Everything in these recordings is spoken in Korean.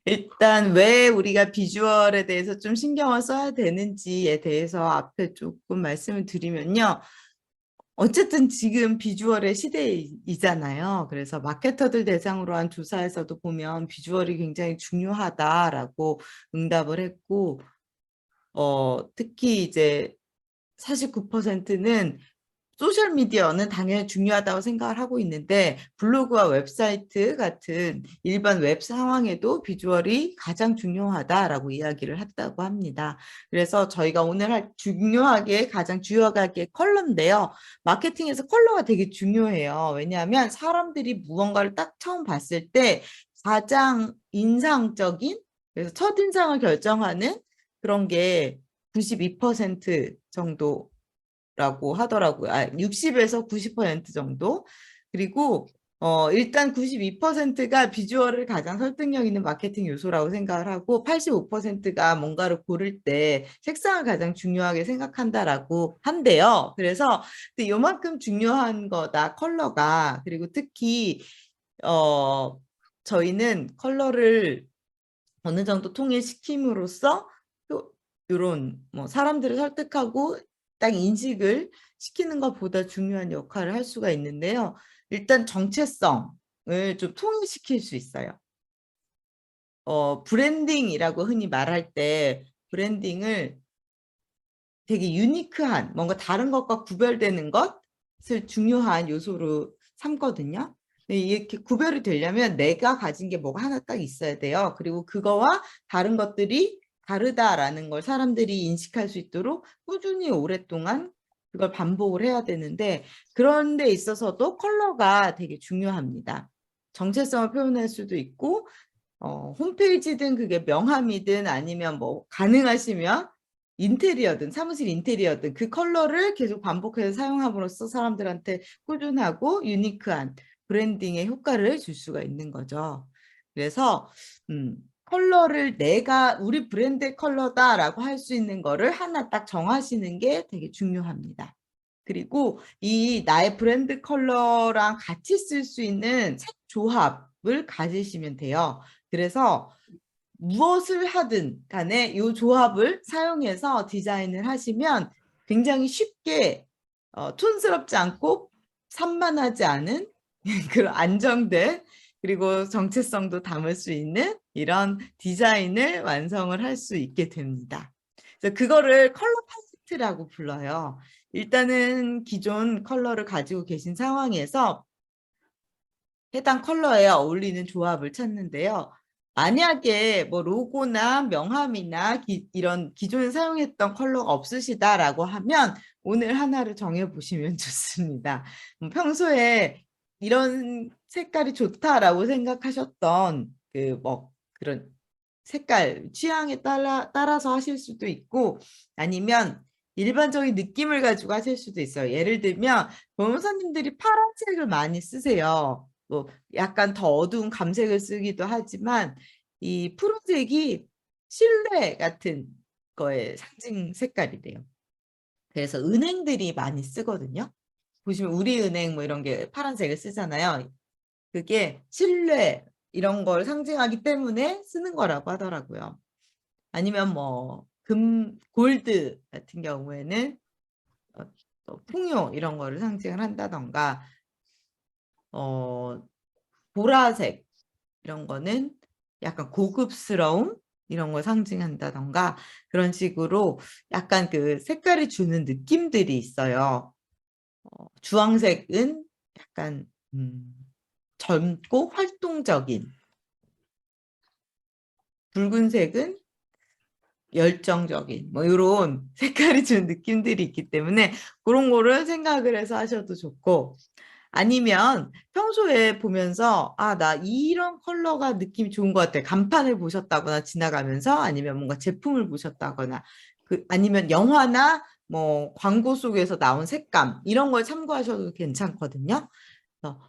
일단 왜 우리가 비주얼에 대해서 좀 신경을 써야 되는지에 대해서 앞에 조금 말씀을 드리면요. 어쨌든 지금 비주얼의 시대이잖아요. 그래서 마케터들 대상으로 한 조사에서도 보면 비주얼이 굉장히 중요하다라고 응답을 했고, 특히 이제 49%는 소셜미디어는 당연히 중요하다고 생각을 하고 있는데 블로그와 웹사이트 같은 일반 웹 상황에도 비주얼이 가장 중요하다라고 이야기를 했다고 합니다. 그래서 저희가 오늘 가장 중요하게 컬러인데요. 마케팅에서 컬러가 되게 중요해요. 왜냐하면 사람들이 무언가를 딱 처음 봤을 때 가장 인상적인, 그래서 첫인상을 결정하는 그런 게 92% 정도 라고 하더라고요. 60에서 90% 정도. 그리고 일단 92%가 비주얼을 가장 설득력 있는 마케팅 요소라고 생각을 하고 85%가 뭔가를 고를 때 색상을 가장 중요하게 생각한다라고 한대요. 그래서 요만큼 중요한 거다, 컬러가. 그리고 특히 저희는 컬러를 어느 정도 통일시킴으로써 이런 뭐 사람들을 설득하고 딱 인식을 시키는 것보다 중요한 역할을 할 수가 있는데요. 일단 정체성을 좀 통일시킬 수 있어요. 브랜딩이라고 흔히 말할 때 브랜딩을 되게 유니크한 뭔가 다른 것과 구별되는 것을 중요한 요소로 삼거든요. 이렇게 구별이 되려면 내가 가진 게 뭐가 하나 딱 있어야 돼요. 그리고 그거와 다른 것들이 다르다라는 걸 사람들이 인식할 수 있도록 꾸준히 오랫동안 그걸 반복을 해야 되는데 그런 데 있어서도 컬러가 되게 중요합니다. 정체성을 표현할 수도 있고 홈페이지든 그게 명함이든 아니면 뭐 가능하시면 인테리어든 사무실 인테리어든 그 컬러를 계속 반복해서 사용함으로써 사람들한테 꾸준하고 유니크한 브랜딩의 효과를 줄 수가 있는 거죠. 그래서 컬러를 내가 우리 브랜드 컬러다라고 할 수 있는 거를 하나 딱 정하시는 게 되게 중요합니다. 그리고 이 나의 브랜드 컬러랑 같이 쓸 수 있는 색 조합을 가지시면 돼요. 그래서 무엇을 하든 간에 이 조합을 사용해서 디자인을 하시면 굉장히 쉽게 촌스럽지 않고 산만하지 않은 그런 안정된 그리고 정체성도 담을 수 있는 이런 디자인을 완성을 할 수 있게 됩니다. 그래서 그거를 컬러 팔레트라고 불러요. 일단은 기존 컬러를 가지고 계신 상황에서 해당 컬러에 어울리는 조합을 찾는데요. 만약에 뭐 로고나 명함이나 이런 기존에 사용했던 컬러가 없으시다라고 하면 오늘 하나를 정해보시면 좋습니다. 평소에 이런 색깔이 좋다라고 생각하셨던 그 뭐 그런 색깔 취향에 따라서 하실 수도 있고 아니면 일반적인 느낌을 가지고 하실 수도 있어요. 예를 들면 변호사님들이 파란색을 많이 쓰세요. 뭐 약간 더 어두운 감색을 쓰기도 하지만 이 푸른색이 신뢰 같은 거의 상징 색깔이래요. 그래서 은행들이 많이 쓰거든요. 보시면 우리은행 뭐 이런 게 파란색을 쓰잖아요. 그게 신뢰 이런 걸 상징하기 때문에 쓰는 거라고 하더라고요. 아니면 뭐 골드 같은 경우에는 풍요 이런 거를 상징을 한다던가 보라색 이런 거는 약간 고급스러움 이런 걸 상징한다던가 그런 식으로 약간 그 색깔이 주는 느낌들이 있어요. 주황색은 약간 젊고 활동적인, 붉은색은 열정적인 뭐 이런 색깔이 주는 느낌들이 있기 때문에 그런 거를 생각을 해서 하셔도 좋고 아니면 평소에 보면서 나 이런 컬러가 느낌이 좋은 것 같아. 간판을 보셨다거나 지나가면서 아니면 뭔가 제품을 보셨다거나 아니면 영화나 뭐 광고 속에서 나온 색감 이런 걸 참고하셔도 괜찮거든요. 그래서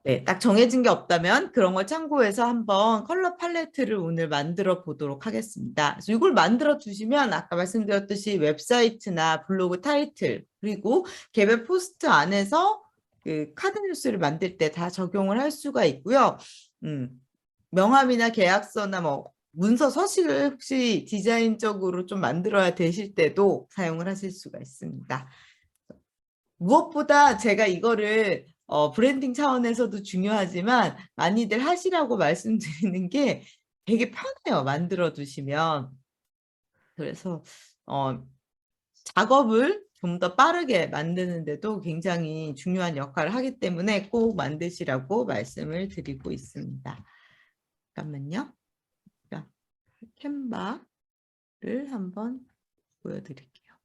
네, 딱 정해진 게 없다면 그런 걸 참고해서 한번 컬러 팔레트를 오늘 만들어 보도록 하겠습니다. 그래서 이걸 만들어 주시면 아까 말씀드렸듯이 웹사이트나 블로그 타이틀 그리고 개별 포스트 안에서 그 카드 뉴스를 만들 때 다 적용을 할 수가 있고요. 명함이나 계약서나 뭐 문서 서식을 혹시 디자인적으로 좀 만들어야 되실 때도 사용을 하실 수가 있습니다. 무엇보다 제가 이거를 브랜딩 차원에서도 중요하지만 많이들 하시라고 말씀드리는 게 되게 편해요. 만들어 두시면. 그래서 작업을 좀 더 빠르게 만드는데도 굉장히 중요한 역할을 하기 때문에 꼭 만드시라고 말씀을 드리고 있습니다. 잠깐만요. 자, 캔바를 한번 보여드릴게요.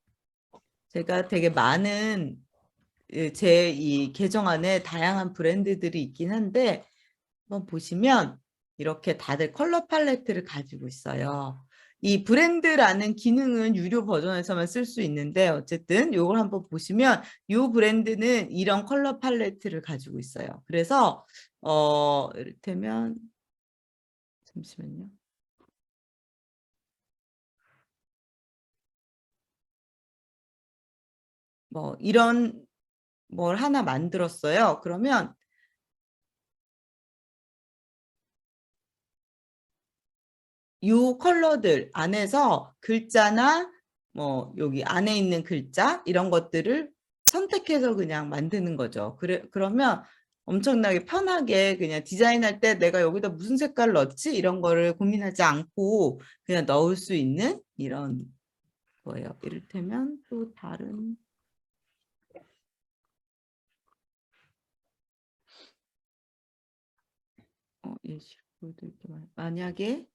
제가 되게 많은 제 이 계정 안에 다양한 브랜드들이 있긴 한데 한번 보시면 이렇게 다들 컬러 팔레트를 가지고 있어요. 이 브랜드라는 기능은 유료 버전에서만 쓸 수 있는데 어쨌든 이걸 한번 보시면 이 브랜드는 이런 컬러 팔레트를 가지고 있어요. 그래서 이를테면 잠시만요. 뭐 이런 뭘 하나 만들었어요. 그러면 이 컬러들 안에서 글자나 뭐 여기 안에 있는 글자 이런 것들을 선택해서 그냥 만드는 거죠. 그러면 엄청나게 편하게 그냥 디자인할 때 내가 여기다 무슨 색깔 넣지? 이런 거를 고민하지 않고 그냥 넣을 수 있는 이런 거예요. 이를테면 또 다른 예시보드 만약에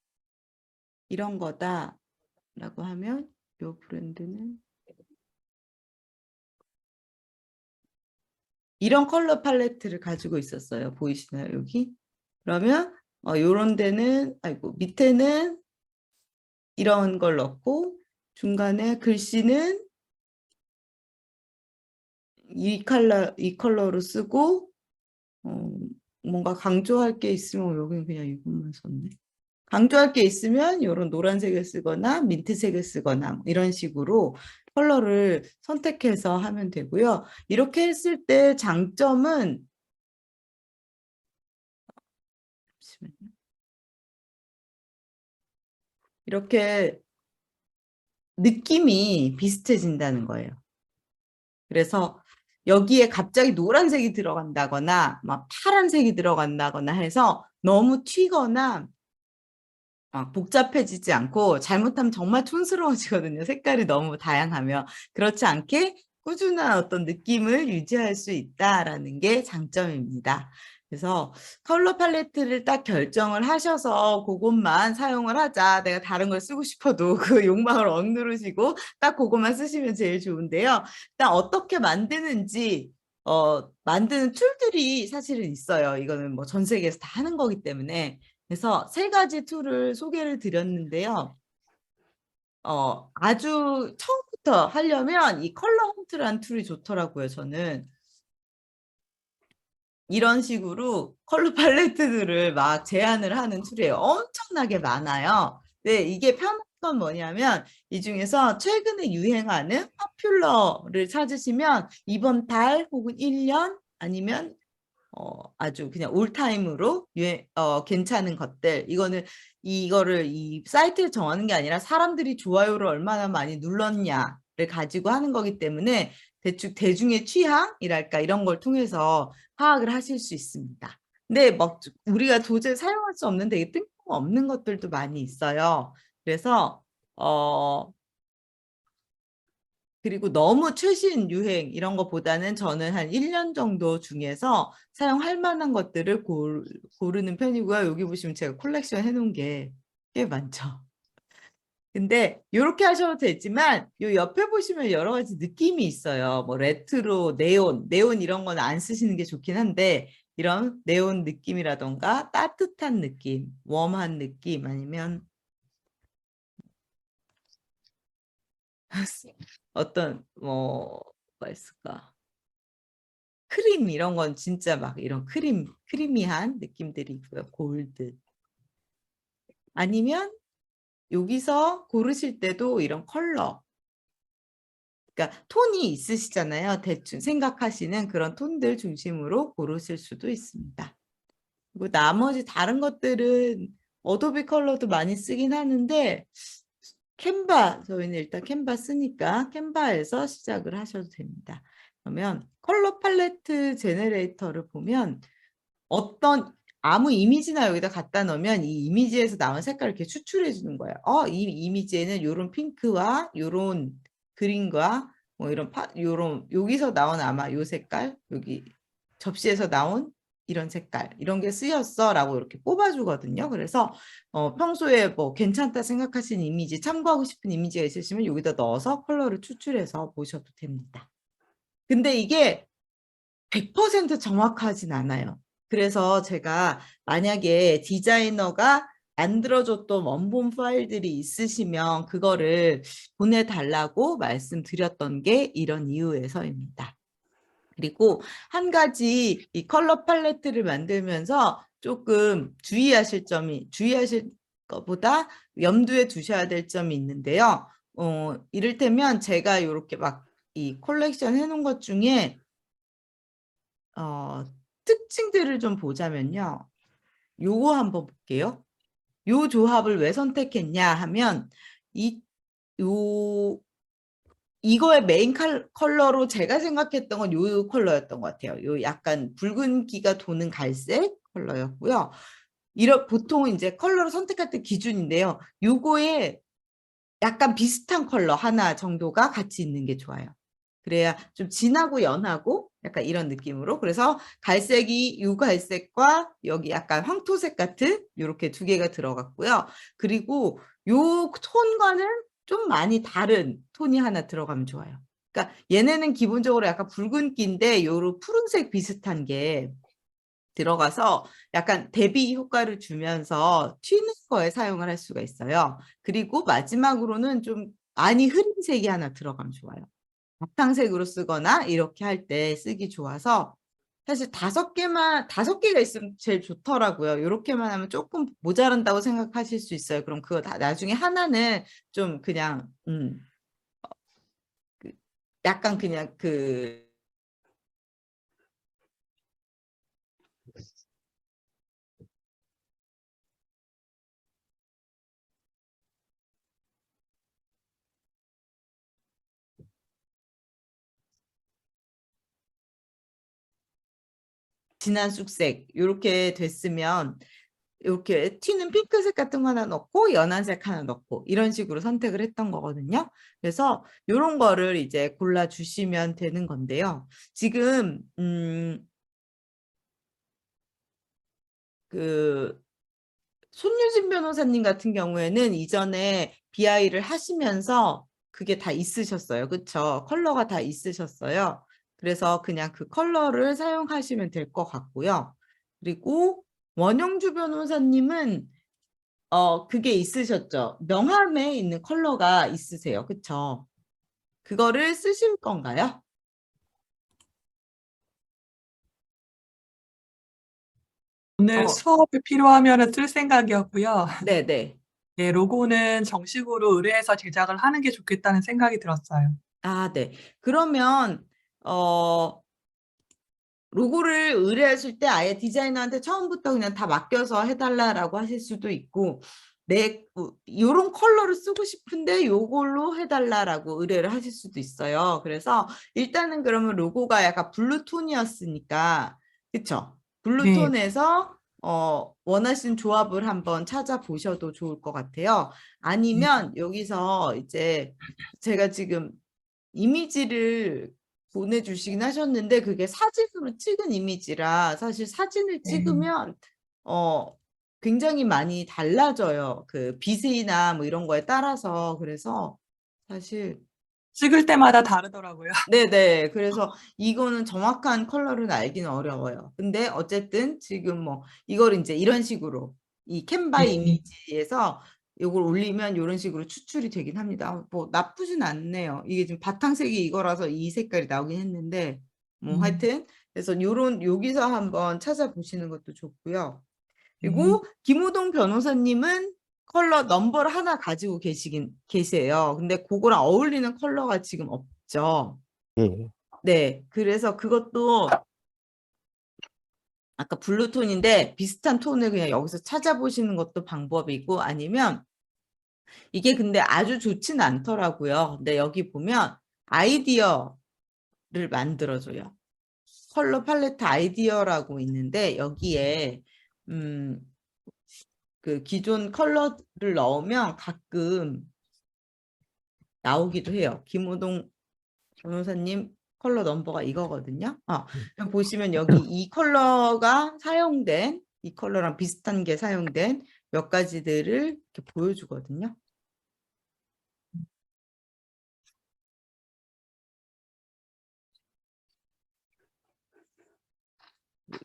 이런 거다라고 하면 이 브랜드는 이런 컬러 팔레트를 가지고 있었어요. 보이시나요, 여기? 그러면 요런 데는 아이고 밑에는 이런 걸 넣고 중간에 글씨는 이 컬러로 쓰고 뭔가 강조할 게 있으면 여기는 그냥 이것만 썼네. 강조할 게 있으면 이런 노란색을 쓰거나 민트색을 쓰거나 이런 식으로 컬러를 선택해서 하면 되고요. 이렇게 했을 때 장점은 잠시만요. 이렇게 느낌이 비슷해진다는 거예요. 그래서 여기에 갑자기 노란색이 들어간다거나 막 파란색이 들어간다거나 해서 너무 튀거나 복잡해지지 않고 잘못하면 정말 촌스러워지거든요. 색깔이 너무 다양하면. 그렇지 않게 꾸준한 어떤 느낌을 유지할 수 있다라는 게 장점입니다. 그래서 컬러 팔레트를 딱 결정을 하셔서 그것만 사용을 하자. 내가 다른 걸 쓰고 싶어도 그 욕망을 억누르시고 딱 그것만 쓰시면 제일 좋은데요. 일단 어떻게 만드는지 만드는 툴들이 사실은 있어요. 이거는 뭐 전 세계에서 다 하는 거기 때문에. 그래서 세 가지 툴을 소개를 드렸는데요. 아주 처음부터 하려면 이 컬러 홈트라는 툴이 좋더라고요, 저는. 이런 식으로 컬러 팔레트들을 막 제안을 하는 툴이에요. 엄청나게 많아요. 네, 이게 편한 건 뭐냐면 이 중에서 최근에 유행하는 퍼퓰러를 찾으시면 이번 달 혹은 1년 아니면 아주 그냥 올타임으로 괜찮은 것들 이거를 이 사이트에 정하는 게 아니라 사람들이 좋아요를 얼마나 많이 눌렀냐를 가지고 하는 거기 때문에 대중의 취향이랄까 이런 걸 통해서 파악을 하실 수 있습니다. 근데 막 우리가 도저히 사용할 수 없는 되게 뜬금없는 것들도 많이 있어요. 그래서 그리고 너무 최신 유행 이런 것보다는 저는 한 1년 정도 중에서 사용할 만한 것들을 고르는 편이고요. 여기 보시면 제가 콜렉션 해놓은 게 꽤 많죠. 근데 이렇게 하셔도 되지만 요 옆에 보시면 여러 가지 느낌이 있어요. 뭐 레트로, 네온 이런 건 안 쓰시는 게 좋긴 한데 이런 네온 느낌이라던가 따뜻한 느낌, 웜한 느낌 아니면 어떤 뭐가 있을까? 크림 이런 건 진짜 막 이런 크리미한 느낌들이 있고요. 골드. 아니면 여기서 고르실 때도 이런 컬러. 그러니까 톤이 있으시잖아요. 대충 생각하시는 그런 톤들 중심으로 고르실 수도 있습니다. 그리고 나머지 다른 것들은 어도비 컬러도 많이 쓰긴 하는데 캔바, 저희는 일단 캔바 쓰니까 캔바에서 시작을 하셔도 됩니다. 그러면 컬러 팔레트 제너레이터를 보면 어떤 아무 이미지나 여기다 갖다 놓으면 이 이미지에서 나온 색깔을 이렇게 추출해 주는 거예요. 이 이미지에는 이런 핑크와 이런 그린과 뭐 이런 요런 여기서 나온 아마 요 색깔, 여기 접시에서 나온 이런 색깔, 이런 게 쓰였어라고 이렇게 뽑아주거든요. 그래서 평소에 뭐 괜찮다 생각하시는 이미지, 참고하고 싶은 이미지가 있으시면 여기다 넣어서 컬러를 추출해서 보셔도 됩니다. 근데 이게 100% 정확하진 않아요. 그래서 제가 만약에 디자이너가 만들어줬던 원본 파일들이 있으시면 그거를 보내달라고 말씀드렸던 게 이런 이유에서입니다. 그리고 한 가지 이 컬러 팔레트를 만들면서 조금 주의하실 것보다 염두에 두셔야 될 점이 있는데요. 이를테면 제가 이렇게 막 이 컬렉션 해놓은 것 중에 특징들을 좀 보자면요. 요거 한번 볼게요. 요 조합을 왜 선택했냐 하면 이거의 메인 컬러로 제가 생각했던 건 요 컬러였던 것 같아요. 요 약간 붉은기가 도는 갈색 컬러였고요. 보통 이제 컬러를 선택할 때 기준인데요. 요거에 약간 비슷한 컬러 하나 정도가 같이 있는 게 좋아요. 그래야 좀 진하고 연하고 약간 이런 느낌으로. 그래서 갈색이 이 갈색과 여기 약간 황토색 같은 이렇게 두 개가 들어갔고요. 그리고 요 톤과는 좀 많이 다른 톤이 하나 들어가면 좋아요. 그러니까 얘네는 기본적으로 약간 붉은기인데 요런 푸른색 비슷한 게 들어가서 약간 대비 효과를 주면서 튀는 거에 사용을 할 수가 있어요. 그리고 마지막으로는 좀 많이 흐린 색이 하나 들어가면 좋아요. 바탕색으로 쓰거나 이렇게 할 때 쓰기 좋아서 사실 5개가 있으면 제일 좋더라고요. 이렇게만 하면 조금 모자란다고 생각하실 수 있어요. 그럼 그거 다 나중에 하나는 좀 그냥 약간 그냥 진한 쑥색 이렇게 됐으면 이렇게 튀는 핑크색 같은 거 하나 넣고 연한 색 하나 넣고 이런 식으로 선택을 했던 거거든요. 그래서 이런 거를 이제 골라주시면 되는 건데요. 지금 손유진 변호사님 같은 경우에는 이전에 BI를 하시면서 그게 다 있으셨어요. 그쵸? 컬러가 다 있으셨어요. 그래서 그냥 그 컬러를 사용하시면 될 것 같고요. 그리고 원영주 변호사님은 그게 있으셨죠. 명함에 있는 컬러가 있으세요. 그쵸? 그거를 쓰실 건가요? 오늘 수업이 필요하면 쓸 생각이었고요. 네네. 예, 로고는 정식으로 의뢰해서 제작을 하는 게 좋겠다는 생각이 들었어요. 아, 네. 그러면 로고를 의뢰하실 때 아예 디자이너한테 처음부터 그냥 다 맡겨서 해달라고 하실 수도 있고 요런 컬러를 쓰고 싶은데 요걸로 해달라고 의뢰를 하실 수도 있어요. 그래서 일단은 그러면 로고가 약간 블루톤이었으니까 그쵸? 네. 블루톤에서 원하시는 조합을 한번 찾아보셔도 좋을 것 같아요. 네. 아니면 여기서 이제 제가 지금 이미지를 보내주시긴 하셨는데 그게 사진으로 찍은 이미지라 사실 사진을 네. 찍으면 굉장히 많이 달라져요. 그 빛이나 뭐 이런 거에 따라서. 그래서 사실 찍을 때마다 다르더라고요. 네네. 그래서 이거는 정확한 컬러를 알기는 어려워요. 근데 어쨌든 지금 뭐 이걸 이제 이런 식으로 이 캔바 네. 이미지에서 이걸 올리면 이런 식으로 추출이 되긴 합니다. 뭐 나쁘진 않네요. 이게 지금 바탕색이 이거라서 이 색깔이 나오긴 했는데 뭐 음. 하여튼 그래서 요런 여기서 한번 찾아보시는 것도 좋고요. 네. 그리고 김호동 변호사님은 컬러 넘버를 하나 가지고 계세요. 근데 그거랑 어울리는 컬러가 지금 없죠. 예. 네, 그래서 그것도 아까 블루톤인데 비슷한 톤을 그냥 여기서 찾아보시는 것도 방법이고 아니면 이게 근데 아주 좋지는 않더라고요. 근데 여기 보면 아이디어를 만들어줘요. 컬러 팔레트 아이디어라고 있는데 여기에 그 기존 컬러를 넣으면 가끔 나오기도 해요. 김호동 변호사님 컬러 넘버가 이거거든요. 보시면 여기 이 컬러가 사용된 이 컬러랑 비슷한 게 사용된 몇 가지들을 이렇게 보여주거든요.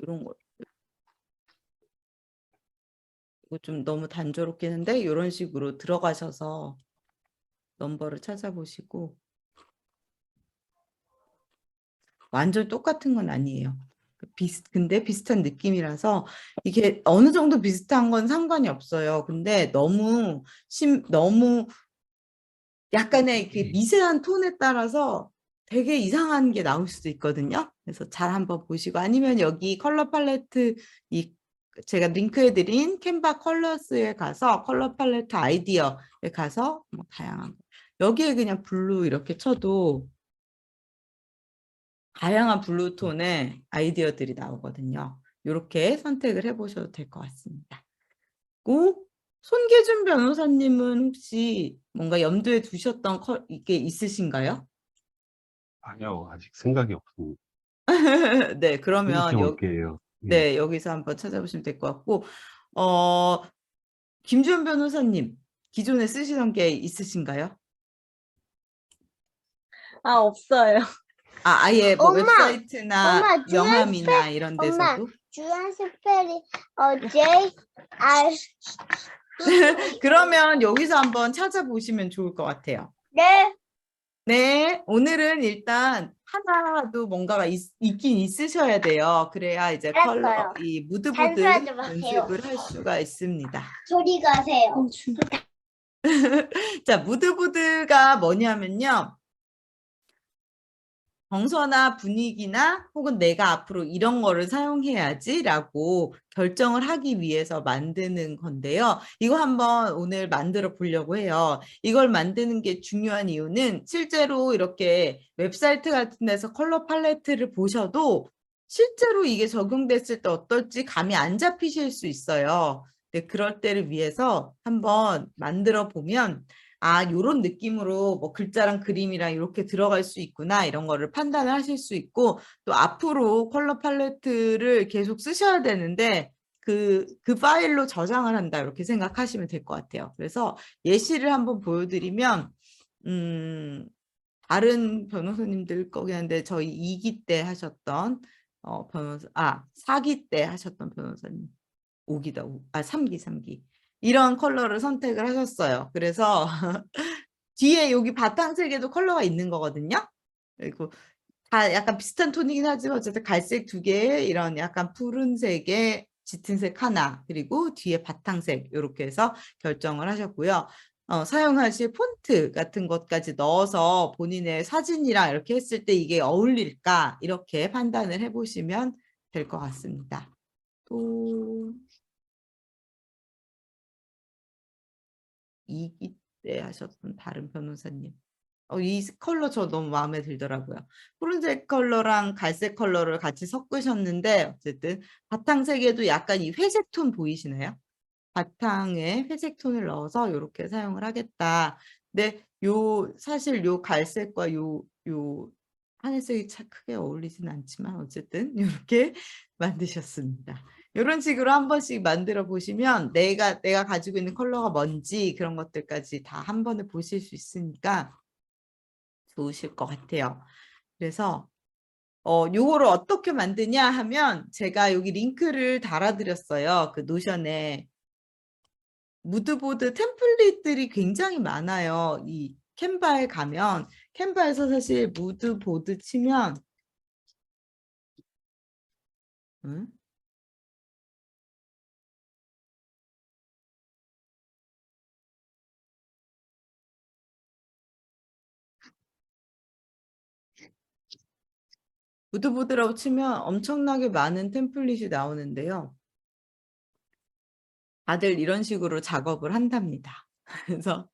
이런 거 이거 좀 너무 단조롭긴 한데 이런 식으로 들어가셔서 넘버를 찾아보시고 완전 똑같은 건 아니에요. 근데 비슷한 느낌이라서 이게 어느 정도 비슷한 건 상관이 없어요. 근데 너무 약간의 이렇게 미세한 톤에 따라서 되게 이상한 게 나올 수도 있거든요. 그래서 잘 한번 보시고 아니면 여기 컬러 팔레트 제가 링크해드린 캔바 컬러스에 가서 컬러 팔레트 아이디어에 가서 뭐 다양한 여기에 그냥 블루 이렇게 쳐도 다양한 블루톤의 아이디어들이 나오거든요. 이렇게 선택을 해보셔도 될 것 같습니다. 꼭 손계준 변호사님은 혹시 뭔가 염두에 두셨던 이게 있으신가요? 아니요, 아직 생각이 없습니다. 네, 그러면 생각해 볼게요. 예. 네, 여기서 한번 찾아보시면 될 것 같고, 어, 김주현 변호사님, 기존에 쓰시던 게 있으신가요? 없어요. 아예 뭐 엄마, 웹사이트나 엄마, 명함이나 이런 데서도? 주한 스펠이 J R 그러면 여기서 한번 찾아보시면 좋을 것 같아요. 네. 네, 오늘은 일단 하나도 뭔가가 있긴 있으셔야 돼요. 그래야 이제 알았어요. 이 무드보드 단순하지 마세요. 연습을 할 수가 있습니다. 저리 가세요. 자, 무드보드가 뭐냐면요. 정서나 분위기나 혹은 내가 앞으로 이런 거를 사용해야지라고 결정을 하기 위해서 만드는 건데요. 이거 한번 오늘 만들어 보려고 해요. 이걸 만드는 게 중요한 이유는 실제로 이렇게 웹사이트 같은 데서 컬러 팔레트를 보셔도 실제로 이게 적용됐을 때 어떨지 감이 안 잡히실 수 있어요. 근데 그럴 때를 위해서 한번 만들어 보면 요런 느낌으로 뭐 글자랑 그림이랑 이렇게 들어갈 수 있구나 이런 거를 판단을 하실 수 있고 또 앞으로 컬러 팔레트를 계속 쓰셔야 되는데 그 파일로 저장을 한다 이렇게 생각하시면 될 것 같아요. 그래서 예시를 한번 보여드리면 다른 변호사님들 거긴 한데 저희 2기 때 하셨던 4기 때 하셨던 변호사님 3기 이런 컬러를 선택을 하셨어요. 그래서 뒤에 여기 바탕색에도 컬러가 있는 거거든요. 그리고 다 약간 비슷한 톤이긴 하지만 어쨌든 갈색 2개, 이런 약간 푸른색에 짙은 색 하나, 그리고 뒤에 바탕색 이렇게 해서 결정을 하셨고요. 사용하실 폰트 같은 것까지 넣어서 본인의 사진이랑 이렇게 했을 때 이게 어울릴까 이렇게 판단을 해보시면 될 것 같습니다. 또 2기 때 하셨던 다른 변호사님. 이 컬러 저 너무 마음에 들더라고요. 푸른색 컬러랑 갈색 컬러를 같이 섞으셨는데 어쨌든 바탕색에도 약간 이 회색 톤 보이시나요? 바탕에 회색 톤을 넣어서 이렇게 사용을 하겠다. 근데 사실 요 갈색과 요 하늘색이 크게 어울리진 않지만 어쨌든 이렇게 만드셨습니다. 이런 식으로 한 번씩 만들어 보시면 내가 가지고 있는 컬러가 뭔지 그런 것들까지 다 한 번에 보실 수 있으니까 좋으실 것 같아요. 그래서 요거를 어떻게 만드냐 하면 제가 여기 링크를 달아드렸어요. 그 노션에 무드보드 템플릿들이 굉장히 많아요. 이 캔바에 가면 캔바에서 사실 무드보드 치면 응? 무드보드라고 치면 엄청나게 많은 템플릿이 나오는데요. 다들 이런 식으로 작업을 한답니다. 그래서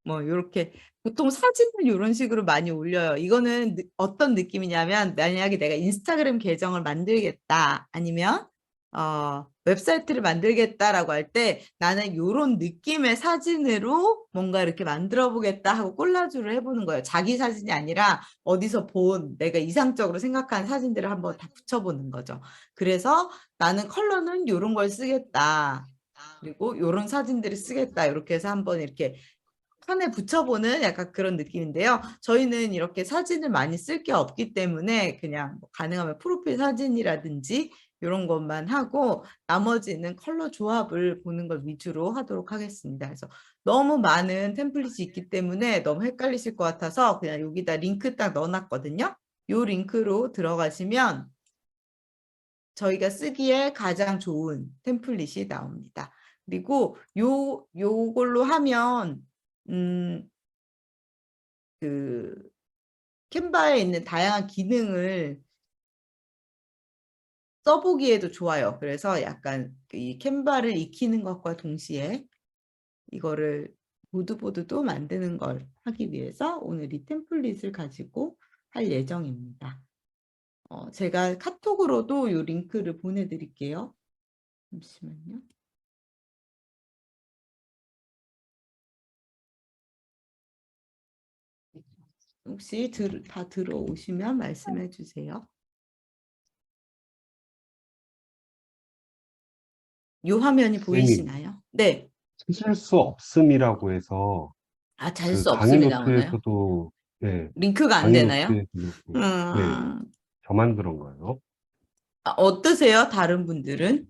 뭐 이렇게 보통 사진을 이런 식으로 많이 올려요. 이거는 어떤 느낌이냐면 만약에 내가 인스타그램 계정을 만들겠다 아니면 웹사이트를 만들겠다라고 할 때 나는 이런 느낌의 사진으로 뭔가 이렇게 만들어 보겠다 하고 콜라주를 해보는 거예요. 자기 사진이 아니라 어디서 본 내가 이상적으로 생각한 사진들을 한번 다 붙여보는 거죠. 그래서 나는 컬러는 이런 걸 쓰겠다. 그리고 이런 사진들을 쓰겠다. 이렇게 해서 한번 이렇게 판에 붙여보는 약간 그런 느낌인데요. 저희는 이렇게 사진을 많이 쓸 게 없기 때문에 그냥 뭐 가능하면 프로필 사진이라든지 이런 것만 하고 나머지는 컬러 조합을 보는 걸 위주로 하도록 하겠습니다. 그래서 너무 많은 템플릿이 있기 때문에 너무 헷갈리실 것 같아서 그냥 여기다 링크 딱 넣어놨거든요. 이 링크로 들어가시면 저희가 쓰기에 가장 좋은 템플릿이 나옵니다. 그리고 요걸로 하면 그 캔바에 있는 다양한 기능을 써보기에도 좋아요. 그래서 약간 이 캔바를 익히는 것과 동시에 이거를 모드보드도 만드는 걸 하기 위해서 오늘 이 템플릿을 가지고 할 예정입니다. 제가 카톡으로도 이 링크를 보내드릴게요. 잠시만요. 혹시 다 들어오시면 말씀해 주세요. 이 화면이 보이시나요? 네. 찾을 수 없음이라고 해서 찾을 그 수 강의 없음이 나오나요? 노트에서도 네, 링크가 안 강의 되나요? 노트에도 그렇고 네, 저만 그런 거예요. 어떠세요? 다른 분들은?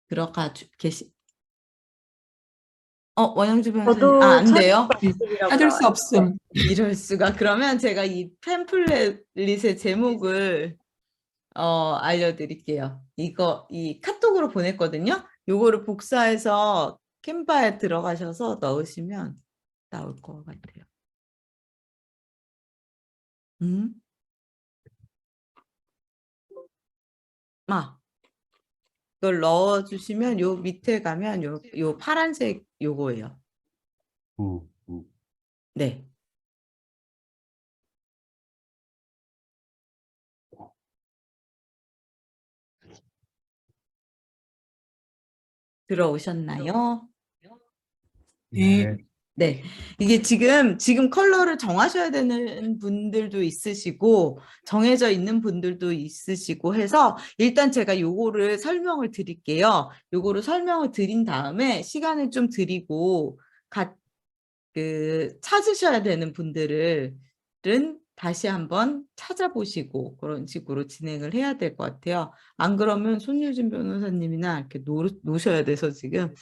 들어가 계시. 원영주 변호사님. 저도 안 돼요? 찾을 수 없음. 이럴 수가. 그러면 제가 이 팸플릿의 제목을 알려드릴게요. 이 카톡으로 보냈거든요. 요거를 복사해서 캔바에 들어가셔서 넣으시면 나올 것 같아요. 이걸 넣어주시면 요 밑에 가면 요 파란색 요거예요. 네. 들어오셨나요? 네. 네. 이게 지금 컬러를 정하셔야 되는 분들도 있으시고 정해져 있는 분들도 있으시고 해서 일단 제가 요거를 설명을 드릴게요. 요거를 설명을 드린 다음에 시간을 좀 드리고 찾으셔야 되는 분들은 다시 한번 찾아보시고 그런 식으로 진행을 해야 될 것 같아요. 안 그러면 손유진 변호사님이나 이렇게 놓으셔야 돼서 지금.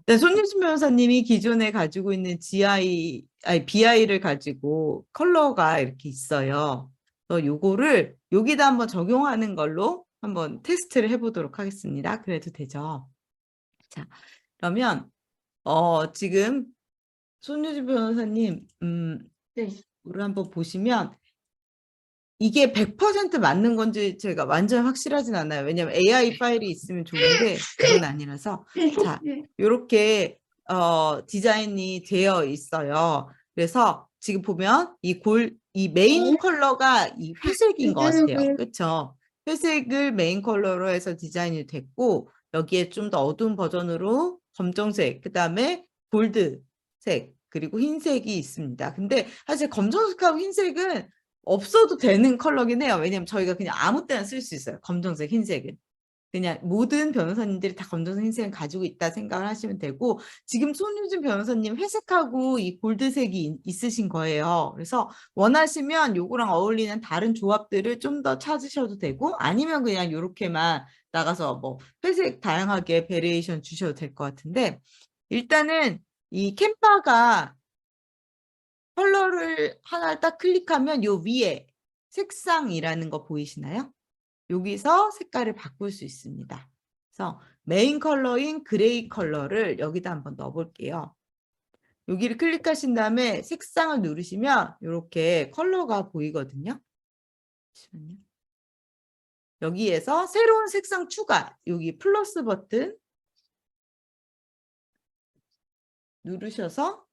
네, 손유진 변호사님이 기존에 가지고 있는 BI를 가지고 컬러가 이렇게 있어요. 그래서 요거를 여기다 한번 적용하는 걸로 한번 테스트를 해보도록 하겠습니다. 그래도 되죠? 자, 그러면 지금 손유진 변호사님, 네. 를 한번 보시면 이게 100% 맞는 건지 제가 완전 확실하진 않아요. 왜냐면 AI 파일이 있으면 좋은데 그건 아니라서. 자, 이렇게 디자인이 되어 있어요. 그래서 지금 보면 이 메인 컬러가 이 회색인 것 같아요. 그렇죠? 회색을 메인 컬러로 해서 디자인이 됐고 여기에 좀 더 어두운 버전으로 검정색, 그 다음에 골드색, 그리고 흰색이 있습니다. 근데 사실 검정색하고 흰색은 없어도 되는 컬러긴 해요. 왜냐면 저희가 그냥 아무 때나 쓸 수 있어요. 검정색, 흰색은. 그냥 모든 변호사님들이 다 검정색, 흰색을 가지고 있다 생각을 하시면 되고 지금 손유진 변호사님 회색하고 이 골드색이 있으신 거예요. 그래서 원하시면 요거랑 어울리는 다른 조합들을 좀 더 찾으셔도 되고 아니면 그냥 요렇게만 나가서 뭐 회색 다양하게 베리에이션 주셔도 될 것 같은데 일단은 이 캔바가 컬러를 하나 딱 클릭하면 요 위에 색상이라는 거 보이시나요? 여기서 색깔을 바꿀 수 있습니다. 그래서 메인 컬러인 그레이 컬러를 여기다 한번 넣어볼게요. 여기를 클릭하신 다음에 색상을 누르시면 이렇게 컬러가 보이거든요. 잠시만요. 여기에서 새로운 색상 추가, 여기 플러스 버튼 누르셔서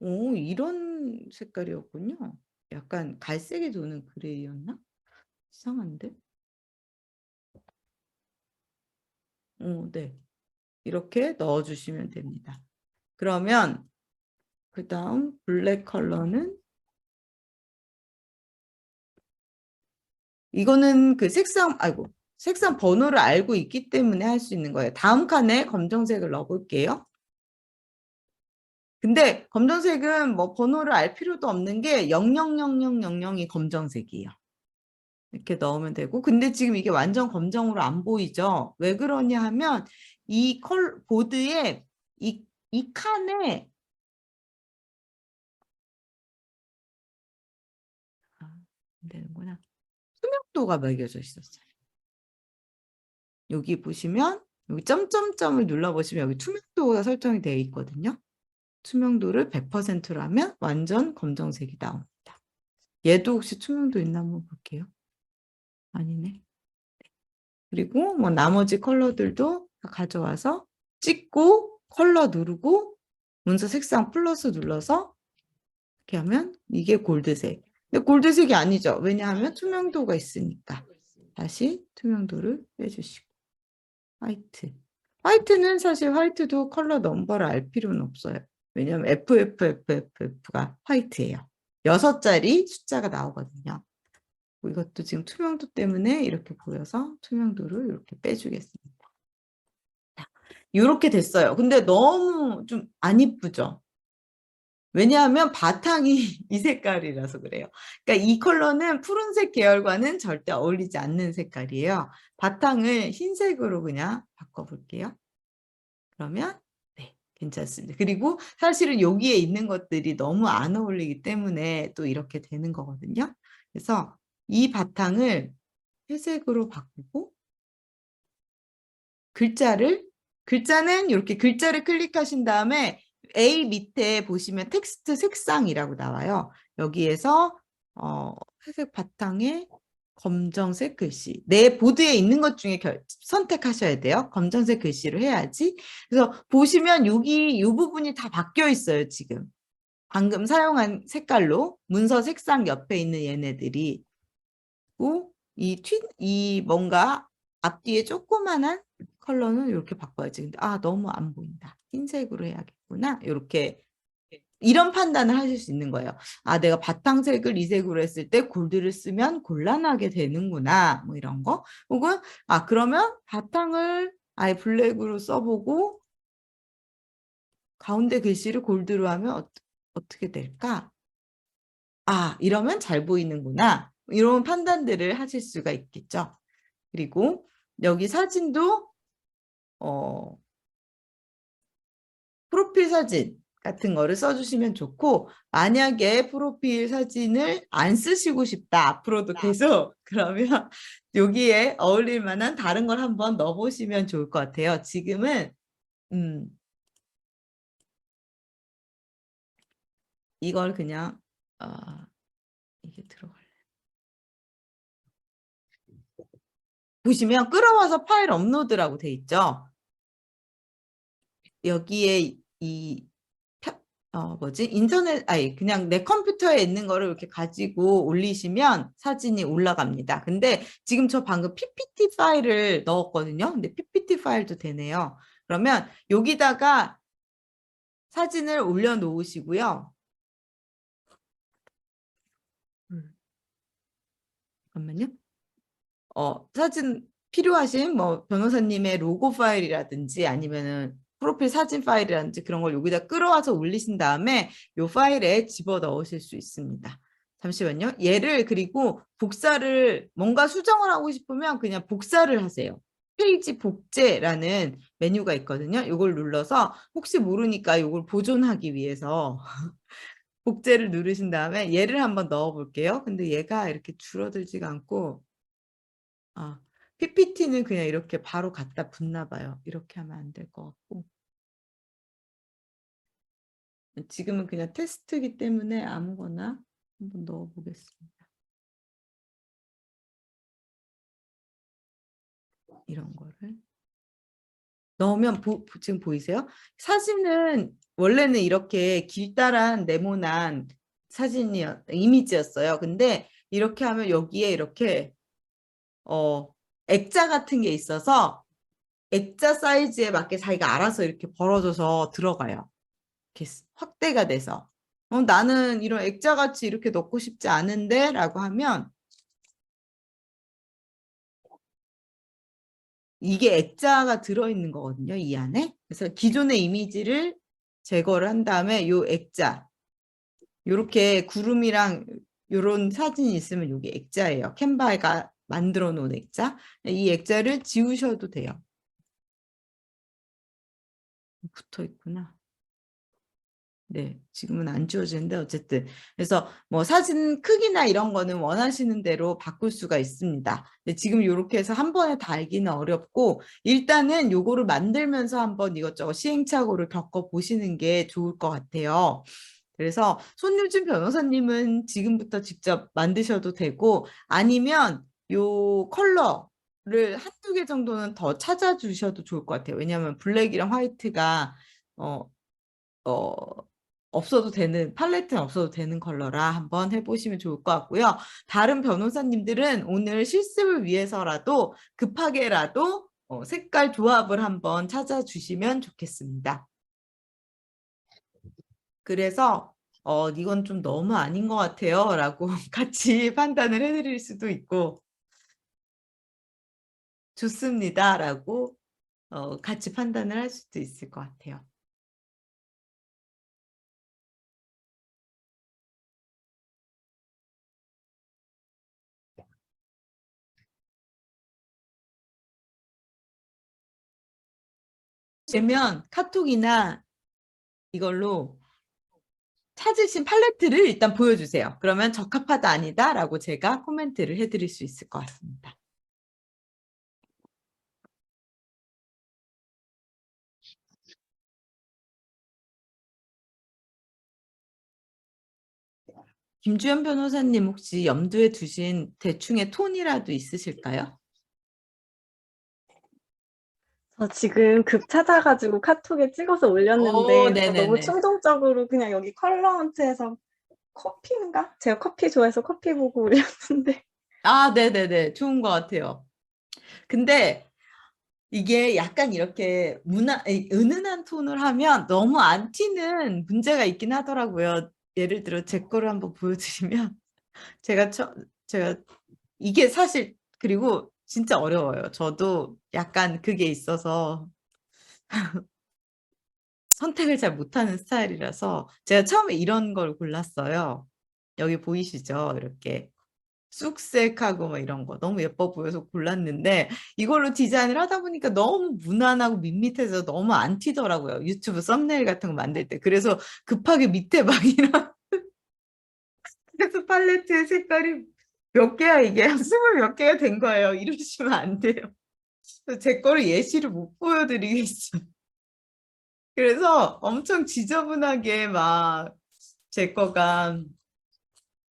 오, 이런 색깔이었군요. 약간 갈색이 도는 그레이였나? 이상한데? 네. 이렇게 넣어주시면 됩니다. 그러면 그 다음 블랙 컬러는 이거는 그 색상 번호를 알고 있기 때문에 할 수 있는 거예요. 다음 칸에 검정색을 넣어볼게요. 근데 검정색은 뭐 번호를 알 필요도 없는 게 000000이 검정색이에요. 이렇게 넣으면 되고, 근데 지금 이게 완전 검정으로 안 보이죠? 왜 그러냐 하면 이 보드에 이 칸에 안 되는구나. 투명도가 매겨져 있었어요. 여기 보시면 여기 점점점을 눌러보시면 여기 투명도가 설정이 되어 있거든요. 투명도를 100%로 하면 완전 검정색이 나옵니다. 얘도 혹시 투명도 있나 한번 볼게요. 아니네. 그리고 뭐 나머지 컬러들도 다 가져와서 찍고 컬러 누르고 문서 색상 플러스 눌러서 이렇게 하면 이게 골드색. 근데 골드색이 아니죠. 왜냐하면 투명도가 있으니까. 다시 투명도를 빼주시고 화이트. 화이트는 사실 화이트도 컬러 넘버를 알 필요는 없어요. 왜냐하면 FFFFF가 화이트예요. 6자리 숫자가 나오거든요. 이것도 지금 투명도 때문에 이렇게 보여서 투명도를 이렇게 빼주겠습니다. 이렇게 됐어요. 근데 너무 좀 안 이쁘죠? 왜냐하면 바탕이 이 색깔이라서 그래요. 그러니까 이 컬러는 푸른색 계열과는 절대 어울리지 않는 색깔이에요. 바탕을 흰색으로 그냥 바꿔볼게요. 그러면 네, 괜찮습니다. 그리고 사실은 여기에 있는 것들이 너무 안 어울리기 때문에 또 이렇게 되는 거거든요. 그래서 이 바탕을 회색으로 바꾸고 글자는 이렇게 글자를 클릭하신 다음에 A 밑에 보시면 텍스트 색상이라고 나와요. 여기에서 회색 바탕에 검정색 글씨. 내 보드에 있는 것 중에 선택하셔야 돼요. 검정색 글씨로 해야지. 그래서 보시면 여기 이 부분이 다 바뀌어 있어요, 지금. 방금 사용한 색깔로 문서 색상 옆에 있는 얘네들이. 이 뭔가 앞뒤에 조그만한 컬러는 이렇게 바꿔야지. 근데 너무 안 보인다. 흰색으로 해야겠구나. 이렇게 이런 판단을 하실 수 있는 거예요. 내가 바탕색을 이 색으로 했을 때 골드를 쓰면 곤란하게 되는구나. 뭐 이런 거. 혹은 그러면 바탕을 아예 블랙으로 써보고 가운데 글씨를 골드로 하면 어떻게 될까? 이러면 잘 보이는구나. 이런 판단들을 하실 수가 있겠죠. 그리고 여기 사진도 프로필 사진 같은 거를 써주시면 좋고, 만약에 프로필 사진을 안 쓰시고 싶다, 앞으로도 계속, 그러면 여기에 어울릴 만한 다른 걸 한번 넣어보시면 좋을 것 같아요. 지금은 이걸 그냥 이게 들어갈래. 보시면 끌어와서 파일 업로드라고 돼 있죠. 여기에 그냥 내 컴퓨터에 있는 거를 이렇게 가지고 올리시면 사진이 올라갑니다. 근데 지금 저 방금 PPT 파일을 넣었거든요. 근데 PPT 파일도 되네요. 그러면 여기다가 사진을 올려놓으시고요. 잠깐만요. 사진 필요하신 뭐 변호사님의 로고 파일이라든지 아니면은 프로필 사진 파일이라든지 그런 걸 여기다 끌어와서 올리신 다음에 이 파일에 집어 넣으실 수 있습니다. 잠시만요. 얘를 그리고 뭔가 수정을 하고 싶으면 그냥 복사를 하세요. 페이지 복제라는 메뉴가 있거든요. 이걸 눌러서 혹시 모르니까 이걸 보존하기 위해서 복제를 누르신 다음에 얘를 한번 넣어 볼게요. 근데 얘가 이렇게 줄어들지가 않고 PPT는 그냥 이렇게 바로 갖다 붙나 봐요. 이렇게 하면 안 될 것 같고. 지금은 그냥 테스트이기 때문에 아무거나 한번 넣어보겠습니다. 이런 거를 넣으면 지금 보이세요? 사진은 원래는 이렇게 길다란 네모난 이미지였어요. 근데 이렇게 하면 여기에 이렇게 액자 같은 게 있어서 액자 사이즈에 맞게 자기가 알아서 이렇게 벌어져서 들어가요. 이렇게 확대가 돼서 나는 이런 액자 같이 이렇게 넣고 싶지 않은데 라고 하면 이게 액자가 들어있는 거거든요. 이 안에. 그래서 기존의 이미지를 제거를 한 다음에 요 액자 요렇게 구름이랑 요런 사진이 있으면 이게 액자예요. 캔바가 만들어 놓은 액자. 이 액자를 지우셔도 돼요. 붙어 있구나. 네, 지금은 안 지워지는데 어쨌든 그래서 뭐 사진 크기나 이런 거는 원하시는 대로 바꿀 수가 있습니다. 근데 지금 이렇게 해서 한 번에 다 알기는 어렵고 일단은 요거를 만들면서 한번 이것저것 시행착오를 겪어보시는 게 좋을 것 같아요. 그래서 손유진 변호사님은 지금부터 직접 만드셔도 되고 아니면 요 컬러를 한두 개 정도는 더 찾아주셔도 좋을 것 같아요. 왜냐하면 블랙이랑 화이트가 없어도 되는 팔레트는 없어도 되는 컬러라 한번 해보시면 좋을 것 같고요. 다른 변호사님들은 오늘 실습을 위해서라도 급하게라도 색깔 조합을 한번 찾아주시면 좋겠습니다. 그래서 이건 좀 너무 아닌 것 같아요 라고 같이 판단을 해드릴 수도 있고 좋습니다 라고 같이 판단을 할 수도 있을 것 같아요. 되면 카톡이나 이걸로 찾으신 팔레트를 일단 보여주세요. 그러면 적합하다 아니다 라고 제가 코멘트를 해드릴 수 있을 것 같습니다. 김주현 변호사님 혹시 염두에 두신 대충의 톤이라도 있으실까요? 저 지금 급 찾아가지고 카톡에 찍어서 올렸는데 저 너무 네네네. 충동적으로 그냥 여기 컬러먼트에서 커피인가? 제가 커피 좋아해서 커피 보고 올렸는데 네네네. 좋은 것 같아요. 근데 이게 약간 이렇게 은은한 톤을 하면 너무 안 튀는 문제가 있긴 하더라고요. 예를 들어 제 거를 한번 보여드리면 제가 이게 사실 그리고 진짜 어려워요. 저도 약간 그게 있어서 선택을 잘 못하는 스타일이라서 제가 처음에 이런 걸 골랐어요. 여기 보이시죠? 이렇게 쑥색하고 뭐 이런 거 너무 예뻐 보여서 골랐는데 이걸로 디자인을 하다 보니까 너무 무난하고 밋밋해서 너무 안 튀더라고요. 유튜브 썸네일 같은 거 만들 때. 그래서 급하게 밑에 막 이런 그래서 팔레트의 색깔이 몇 개야 이게 20몇 개가 된 거예요. 이러시면 안 돼요. 제 거를 예시를 못 보여드리겠어요. 그래서 엄청 지저분하게 막 제 거가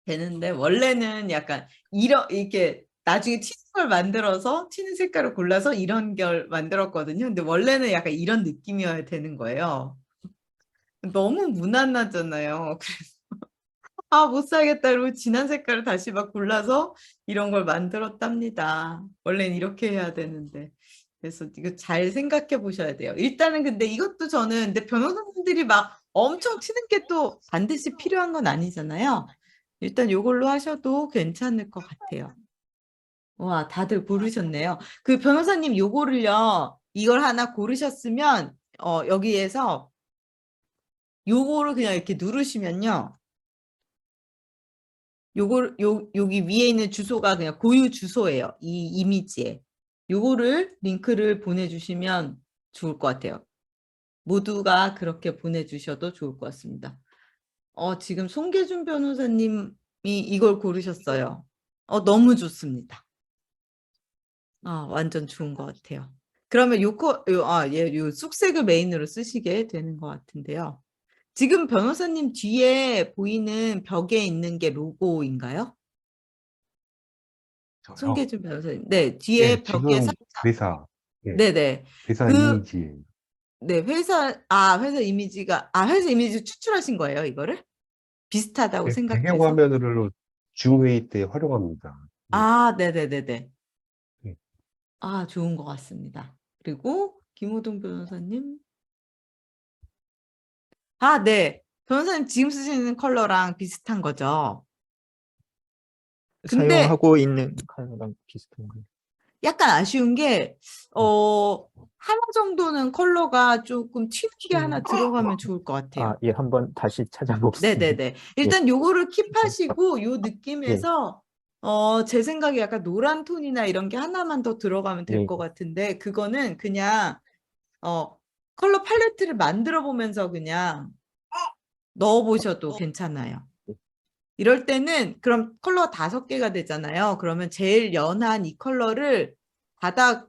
되는데 원래는 약간 이렇게 나중에 튀는 걸 만들어서 튀는 색깔을 골라서 이런 걸 만들었거든요. 근데 원래는 약간 이런 느낌이어야 되는 거예요. 너무 무난하잖아요. 그래서 못 사겠다 이러고 진한 색깔을 다시 막 골라서 이런 걸 만들었답니다. 원래는 이렇게 해야 되는데. 그래서 이거 잘 생각해 보셔야 돼요. 일단은 근데 이것도 저는 근데 변호사님들이 막 엄청 튀는 게 또 반드시 필요한 건 아니잖아요. 일단 이걸로 하셔도 괜찮을 것 같아요. 와, 다들 고르셨네요. 그 변호사님 요거를요, 이걸 하나 고르셨으면, 여기에서 요거를 그냥 이렇게 누르시면요, 여기 위에 있는 주소가 그냥 고유 주소예요. 이 이미지에. 요거를 링크를 보내주시면 좋을 것 같아요. 모두가 그렇게 보내주셔도 좋을 것 같습니다. 지금 송계준 변호사님이 이걸 고르셨어요. 너무 좋습니다. 완전 좋은 것 같아요. 그러면 요 쑥색을 메인으로 쓰시게 되는 것 같은데요. 지금 변호사님 뒤에 보이는 벽에 있는 게 로고인가요? 저요. 손계준 변호사님. 네, 뒤에 예, 벽에 지금 살짝. 회사, 예, 네네. 회사 그, 이미지예요. 네, 회사 이미지 추출하신 거예요, 이거를? 비슷하다고 예, 생각해서? 배경화면으로 줌회의 때 활용합니다. 아, 네네네네. 예. 아, 좋은 것 같습니다. 그리고 김호동 변호사님. 아, 네. 변호사님 지금 쓰시는 컬러랑 비슷한 거죠? 근데 사용하고 있는 컬러랑 비슷한 거. 약간 아쉬운 게, 하나 정도는 컬러가 조금 튀게 하나 들어가면 좋을 것 같아요. 아, 예, 한번 다시 찾아보겠습니다. 네네네. 일단 요거를 킵하시고 요 예, 느낌에서 제 생각에 약간 노란 톤이나 이런 게 하나만 더 들어가면 될 예. 것 같은데 그거는 그냥 컬러 팔레트를 만들어 보면서 그냥 넣어 보셔도 괜찮아요. 이럴 때는 그럼 컬러가 5개가 되잖아요. 그러면 제일 연한 이 컬러를 바탕을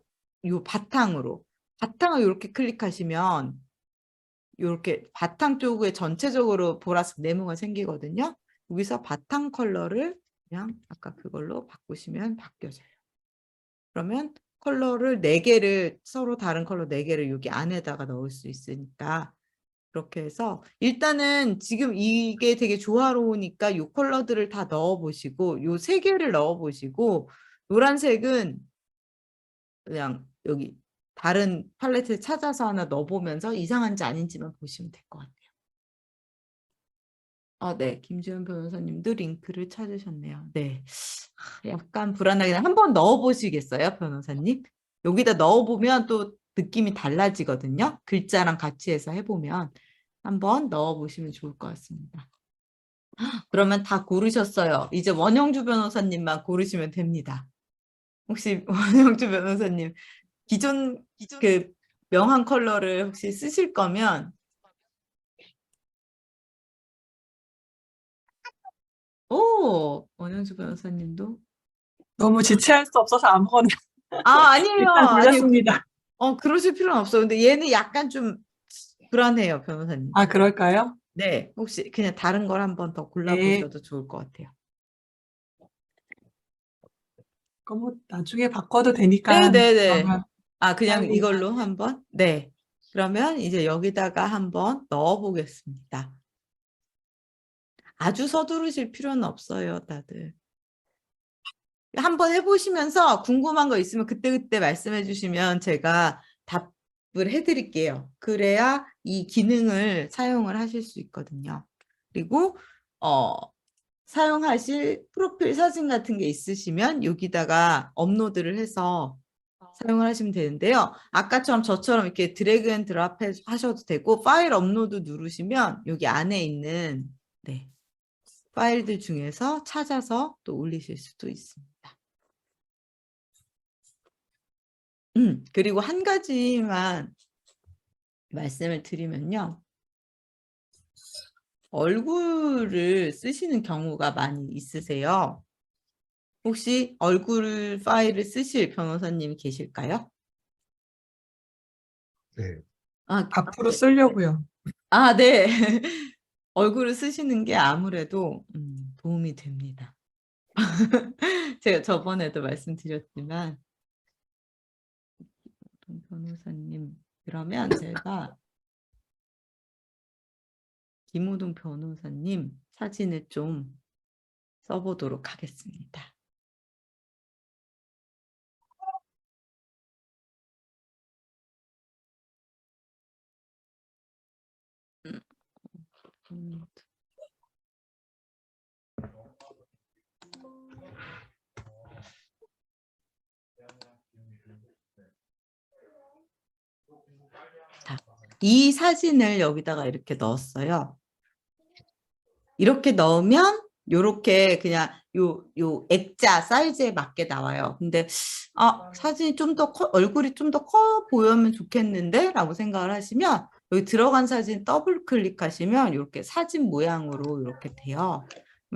이렇게 클릭하시면 이렇게 바탕 쪽에 전체적으로 보라색 네모가 생기거든요. 여기서 바탕 컬러를 그냥 아까 그걸로 바꾸시면 바뀌어져요. 그러면 컬러를 4개를 서로 다른 컬러 4개를 여기 안에다가 넣을 수 있으니까 그렇게 해서 일단은 지금 이게 되게 조화로우니까 이 컬러들을 다 넣어보시고 이 3개를 넣어보시고 노란색은 그냥 여기 다른 팔레트를 찾아서 하나 넣어보면서 이상한지 아닌지만 보시면 될 것 같아요. 네. 김지현 변호사님도 링크를 찾으셨네요. 네. 약간 불안하긴 한번 넣어보시겠어요, 변호사님? 여기다 넣어보면 또 느낌이 달라지거든요. 글자랑 같이 해서 해보면 한번 넣어보시면 좋을 것 같습니다. 그러면 다 고르셨어요. 이제 원영주 변호사님만 고르시면 됩니다. 혹시 원영주 변호사님 기존 그 명한 컬러를 혹시 쓰실 거면 원영주 변호사님도 너무 지체할 수 없어서 아무거나 아니에요. 일단 아니요. 골랐습니다. 그러실 필요는 없어요. 근데 얘는 약간 좀 불안해요, 변호사님. 아, 그럴까요? 네, 혹시 그냥 다른 걸 한번 더 골라보셔도 좋을 것 같아요. 그럼 뭐 나중에 바꿔도 되니까 네네네. 그러면 그냥 빨리. 이걸로 한번? 네. 그러면 이제 여기다가 한번 넣어보겠습니다. 아주 서두르실 필요는 없어요, 다들. 한번 해보시면서 궁금한 거 있으면 그때그때 말씀해 주시면 제가 답을 해드릴게요. 그래야 이 기능을 사용을 하실 수 있거든요. 그리고 사용하실 프로필 사진 같은 게 있으시면 여기다가 업로드를 해서 사용을 하시면 되는데요. 아까처럼 저처럼 이렇게 드래그 앤 드랍 하셔도 되고 파일 업로드 누르시면 여기 안에 있는 파일들 중에서 찾아서 또 올리실 수도 있습니다. 그리고 한 가지만 말씀을 드리면요. 얼굴을 쓰시는 경우가 많이 있으세요. 혹시 얼굴 파일을 쓰실 변호사님이 계실까요? 네. 앞으로 쓰려고요. 네. 얼굴을 쓰시는 게 아무래도 도움이 됩니다. 제가 저번에도 말씀드렸지만 변호사님 그러면 제가 김호동 변호사님 사진을 좀 써보도록 하겠습니다. 이 사진을 여기다가 이렇게 넣었어요. 이렇게 넣으면 요렇게 그냥 요 액자 사이즈에 맞게 나와요. 근데 사진이 좀 더 얼굴이 좀 더 커 보이면 좋겠는데 라고 생각을 하시면 여기 들어간 사진 더블 클릭하시면 이렇게 사진 모양으로 이렇게 돼요.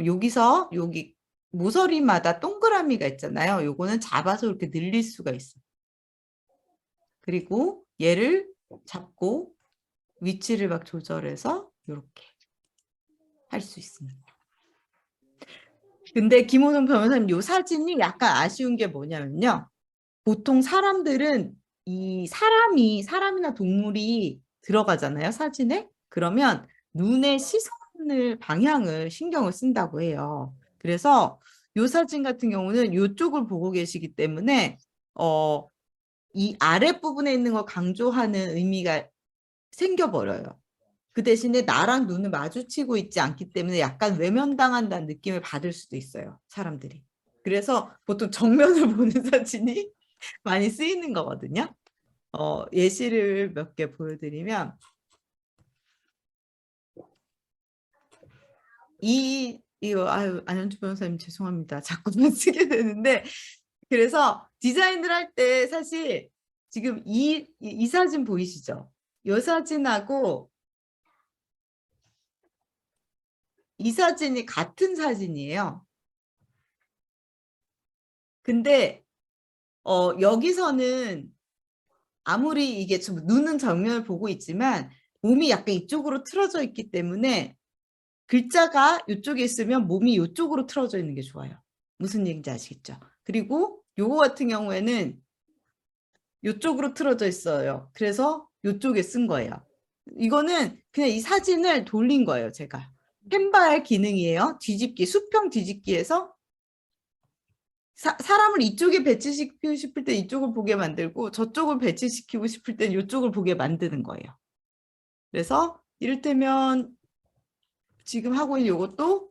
여기서 여기 모서리마다 동그라미가 있잖아요. 요거는 잡아서 이렇게 늘릴 수가 있어요. 그리고 얘를 잡고 위치를 막 조절해서 이렇게 할 수 있습니다. 근데 김호성 변호사님 이 사진이 약간 아쉬운 게 뭐냐면요. 보통 사람들은 이 사람이나 동물이 들어가잖아요, 사진에. 그러면 눈의 시선을 방향을 신경을 쓴다고 해요. 그래서 이 사진 같은 경우는 이쪽을 보고 계시기 때문에 이 아랫부분에 있는 걸 강조하는 의미가 생겨버려요. 그 대신에 나랑 눈을 마주치고 있지 않기 때문에 약간 외면당한다는 느낌을 받을 수도 있어요, 사람들이. 그래서 보통 정면을 보는 사진이 많이 쓰이는 거거든요. 예시를 몇 개 보여드리면 이거 안현주 변호사님 죄송합니다. 자꾸만 쓰게 되는데 그래서 디자인을 할 때 사실 지금 이 사진 보이시죠? 이 사진하고 이 사진이 같은 사진이에요. 근데 여기서는 아무리 이게 좀 눈은 정면을 보고 있지만 몸이 약간 이쪽으로 틀어져 있기 때문에 글자가 이쪽에 있으면 몸이 이쪽으로 틀어져 있는 게 좋아요. 무슨 얘기인지 아시겠죠? 그리고 요거 같은 경우에는 이쪽으로 틀어져 있어요. 그래서 이쪽에 쓴 거예요. 이거는 그냥 이 사진을 돌린 거예요, 제가. 캔바의 기능이에요. 뒤집기, 수평 뒤집기에서 사람을 이쪽에 배치시키고 싶을 때 이쪽을 보게 만들고 저쪽을 배치시키고 싶을 때 이쪽을 보게 만드는 거예요. 그래서 이를테면 지금 하고 있는 이것도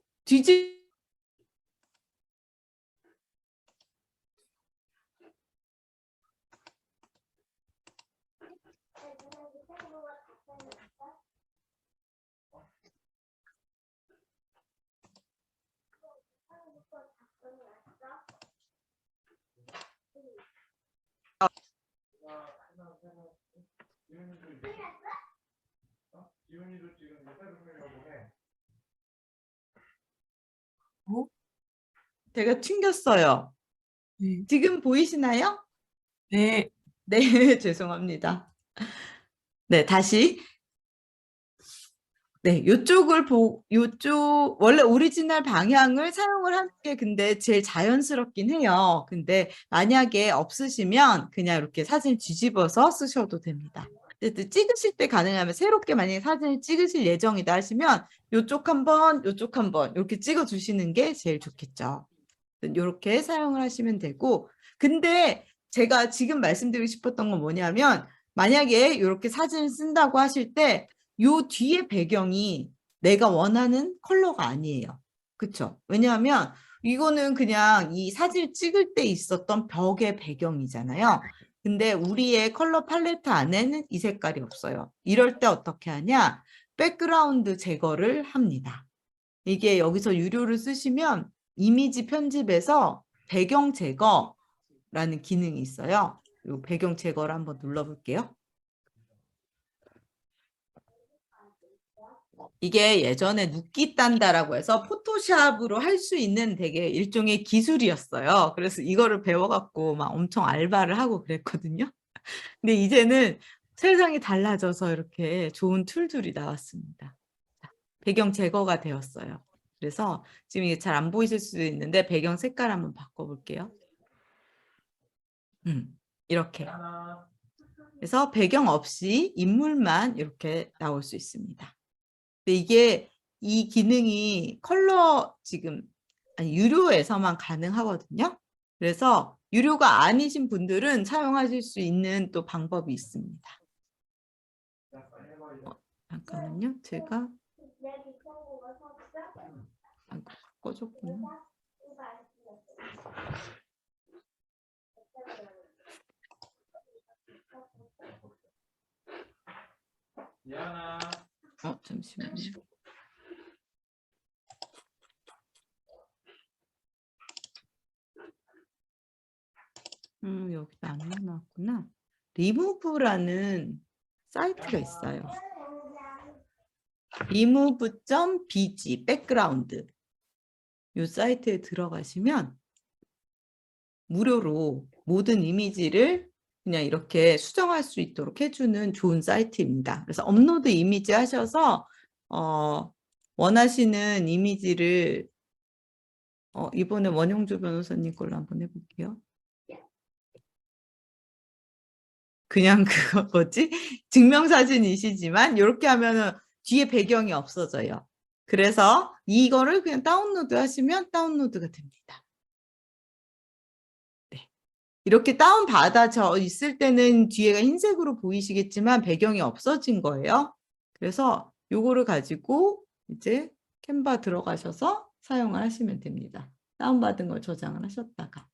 제가 튕겼어요. 네. 지금 보이시나요? 네. 네, 죄송합니다. 네, 다시. 네, 요쪽, 원래 오리지널 방향을 사용을 하는 게 근데 제일 자연스럽긴 해요. 근데 만약에 없으시면 그냥 이렇게 사진 뒤집어서 쓰셔도 됩니다. 근데 찍으실 때 가능하면 새롭게 만약에 사진을 찍으실 예정이다 하시면 요쪽 한번 이렇게 찍어 주시는 게 제일 좋겠죠. 이렇게 사용을 하시면 되고, 근데 제가 지금 말씀드리고 싶었던 건 뭐냐면 만약에 이렇게 사진을 쓴다고 하실 때 요 뒤에 배경이 내가 원하는 컬러가 아니에요. 그쵸? 왜냐하면 이거는 그냥 이 사진을 찍을 때 있었던 벽의 배경이잖아요. 근데 우리의 컬러 팔레트 안에는 이 색깔이 없어요. 이럴 때 어떻게 하냐? 백그라운드 제거를 합니다. 이게 여기서 유료를 쓰시면 이미지 편집에서 배경 제거라는 기능이 있어요. 이 배경 제거를 한번 눌러볼게요. 이게 예전에 눕기 딴다라고 해서 포토샵으로 할 수 있는 되게 일종의 기술이었어요. 그래서 이거를 배워갖고 막 엄청 알바를 하고 그랬거든요. 근데 이제는 세상이 달라져서 이렇게 좋은 툴들이 나왔습니다. 배경 제거가 되었어요. 그래서 지금 이게 잘 안 보이실 수도 있는데 배경 색깔 한번 바꿔볼게요. 이렇게. 그래서 배경 없이 인물만 이렇게 나올 수 있습니다. 근데 이게 이 기능이 컬러 유료에서만 가능하거든요. 그래서 유료가 아니신 분들은 사용하실 수 있는 또 방법이 있습니다. 잠깐만요. 제가 꺼졌구나. 잠시만요. 여기도 안 나왔구나. 리무브라는 사이트가 있어요. remove.bg 백그라운드 이 사이트에 들어가시면 무료로 모든 이미지를 그냥 이렇게 수정할 수 있도록 해주는 좋은 사이트입니다. 그래서 업로드 이미지 하셔서 원하시는 이미지를 이번에 원영주 변호사님 걸로 한번 해볼게요. 그냥 그거 뭐지? 증명사진이시지만 이렇게 하면은 뒤에 배경이 없어져요. 그래서 이거를 그냥 다운로드 하시면 다운로드가 됩니다. 네. 이렇게 다운받아져 있을 때는 뒤에가 흰색으로 보이시겠지만 배경이 없어진 거예요. 그래서 요거를 가지고 이제 캔바 들어가셔서 사용을 하시면 됩니다. 다운받은 걸 저장을 하셨다가.